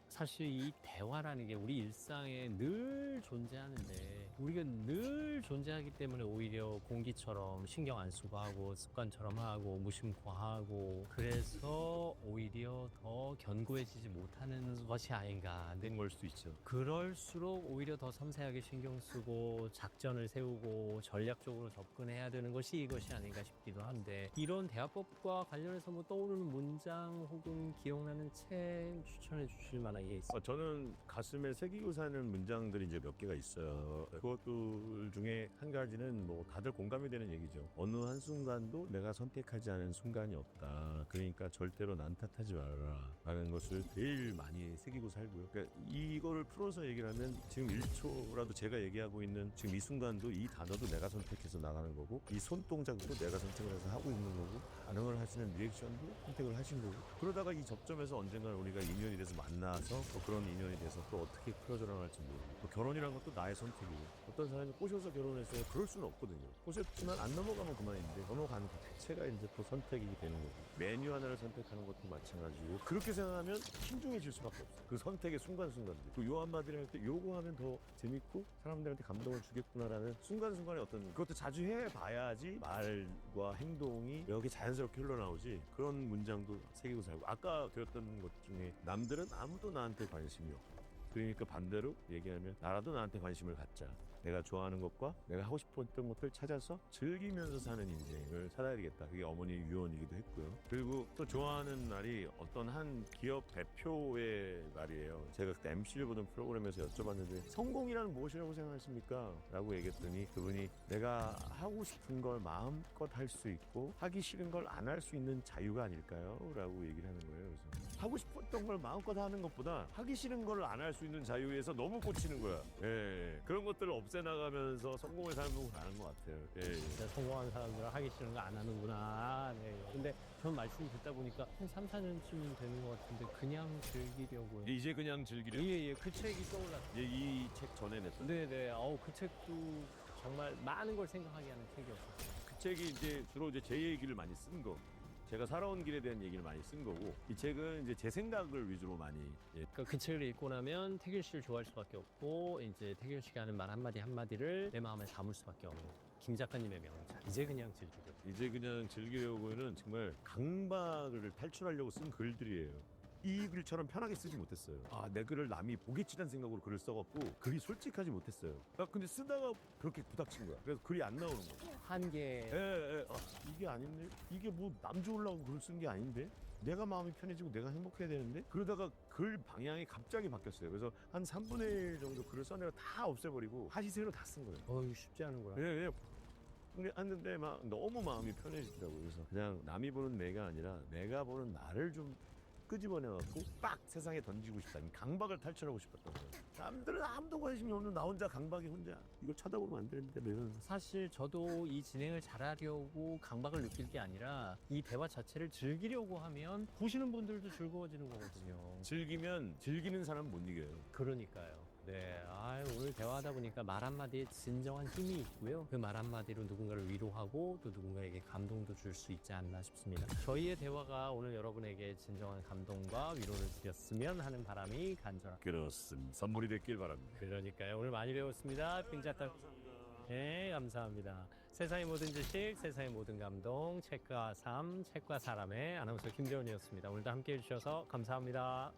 사실 이 대화라는 게 우리 일상에 늘 존재하는데 우리가 늘 존재하기 때문에 오히려 공기처럼 신경 안 쓰고 하고 습관처럼 하고 무심코 하고 그래서 오히려 더 견고해지지 못하는 것이 아닌가. 된 걸 수도 있죠. 그럴수록 오히려 더 섬세하게 신경 쓰고 작전을 세우고 전략적으로 접근해야 되는 것이 이것이 아닌가 싶기도 한데 이런 대화법과 관련해서 뭐 떠오르는 문장 혹은 기억나는 책 추천해 주실 만한 사이에 있어. 저는 가슴에 새기고 사는 문장들이 이제 몇 개가 있어요. 그것들 중에 한 가지는 뭐 다들 공감이 되는 얘기죠. 어느 한순간도 내가 선택하지 않은 순간이 없다. 그러니까 절대로 난 탓하지 말아라 라는 것을 제일 많이 새기고 살고요. 그러니까 이거를 풀어서 얘기를 하면 지금 1초라도 제가 얘기하고 있는 지금 이 순간도 이 단어도 내가 선택해서 나가는 거고, 이 손동작도 내가 선택을 해서 하고 있는 거고, 반응을 하시는 리액션도 선택을 하신 거고, 그러다가 이 접점에서 언젠가 우리가 인연이 돼서 만나서 또 그런 인연이 돼서 또 어떻게 풀어져 나갈지 모르고, 또 결혼이란 것도 나의 선택이고, 어떤 사람이 꼬셔서 결혼했어요. 그럴 수는 없거든요. 꼬셨지만 안 넘어가면 그만인데 넘어가는 것 자체가 이제 또 선택이 되는 거고, 메뉴 하나를 선택하는 것도 마찬가지고, 그렇게 생각하면 신중해질 수밖에 없어요. 그 선택의 순간순간들. 그 요 한마디를 할 때 요거 하면 더 재밌고 사람들한테 감동을 주겠구나라는 순간순간의 어떤, 그것도 자주 해봐야지 말과 행동이 여기 자연스럽게 흘러나오지. 그런 문장도 새기고 살고, 아까 드렸던 것 중에 남들은 아무도 나한테 관심이 없고, 그러니까 반대로 얘기하면 나라도 나한테 관심을 갖자. 내가 좋아하는 것과 내가 하고 싶었던 것들 찾아서 즐기면서 사는 인생을 살아야 되겠다. 그게 어머니 유언이기도 했고요. 그리고 또 좋아하는 날이 어떤 한 기업 대표의 날이에요. 제가 그때 MC를 보던 프로그램에서 여쭤봤는데 성공이란 무엇이라고 생각하십니까? 라고 얘기했더니 그분이 내가 하고 싶은 걸 마음껏 할 수 있고 하기 싫은 걸 안 할 수 있는 자유가 아닐까요? 라고 얘기를 하는 거예요. 그래서 하고 싶었던 걸 마음껏 하는 것보다 하기 싫은 걸 안 할 수 있는 자유에서 너무 꽂히는 거야. 예, 그런 것들을 없애나가면서 성공의 삶으로 가는 것 같아요. 예. 진짜 성공한 사람들은 하기 싫은 거 안 하는구나. 네. 근데 전 말씀 듣다 보니까 한 3, 4년쯤 되는 것 같은데 그냥 즐기려고요. 이제 그냥 즐기려. 예, 그 책이 떠올랐어요. 이 책 전에 냈던. 네네. 그 책도 정말 많은 걸 생각하게 하는 책이었어요. 그 책이 이제 주로 이제 제 얘기를 많이 쓴 거. 제가 살아온 길에 대한 얘기를 많이 쓴 거고, 이 책은 이제 제 생각을 위주로 많이. 예. 그러니까 그 책을 읽고 나면 태균 씨를 좋아할 수밖에 없고, 이제 태균 씨가 하는 말 한마디 한마디를 내 마음에 담을 수밖에 없는 김 작가님의 명작. 이제 그냥 즐기려. 이제 그냥 즐기려고는 정말 강박을 탈출하려고 쓴 글들이에요. 이 글처럼 편하게 쓰지 못했어요. 내 글을 남이 보겠지라는 생각으로 글을 써갖고 글이 솔직하지 못했어요. 근데 쓰다가 그렇게 부닥친 거야. 그래서 글이 안 나오는 거야. 한계. 이게 아닌데? 이게 뭐 남 좋으려고 글을 쓴 게 아닌데? 내가 마음이 편해지고 내가 행복해야 되는데? 그러다가 글 방향이 갑자기 바뀌었어요. 그래서 한 3분의 1 정도 글을 써내가 다 없애버리고 하시세로 다 쓴 거예요. 쉽지 않은구나. 예. 근데 했는데 막 너무 마음이 편해지더라고요. 그래서 그냥 남이 보는 내가 아니라 내가 보는 나를 좀 끄집어내갖고 빡 세상에 던지고 싶다. 강박을 탈출하고 싶었던 거예요. 남들은 아무도 관심이 없는 나 혼자 강박이 혼자. 이걸 쳐다보면 안 되는데 내가. 사실 저도 이 진행을 잘하려고 강박을 느낄 게 아니라 이 대화 자체를 즐기려고 하면 보시는 분들도 즐거워지는 거거든요. 즐기면 즐기는 사람은 못 이겨요. 그러니까요. 네, 오늘 대화하다 보니까 말 한마디에 진정한 힘이 있고요. 그 말 한마디로 누군가를 위로하고 또 누군가에게 감동도 줄 수 있지 않나 싶습니다. 저희의 대화가 오늘 여러분에게 진정한 감동과 위로를 드렸으면 하는 바람이 간절합니다. 그렇습니다. 선물이 됐길 바랍니다. 그러니까요. 오늘 많이 배웠습니다. 빙자탕. 네, 감사합니다. 세상의 모든 지식, 세상의 모든 감동, 책과 삶, 책과 사람의 아나운서 김재원이었습니다. 오늘도 함께해 주셔서 감사합니다.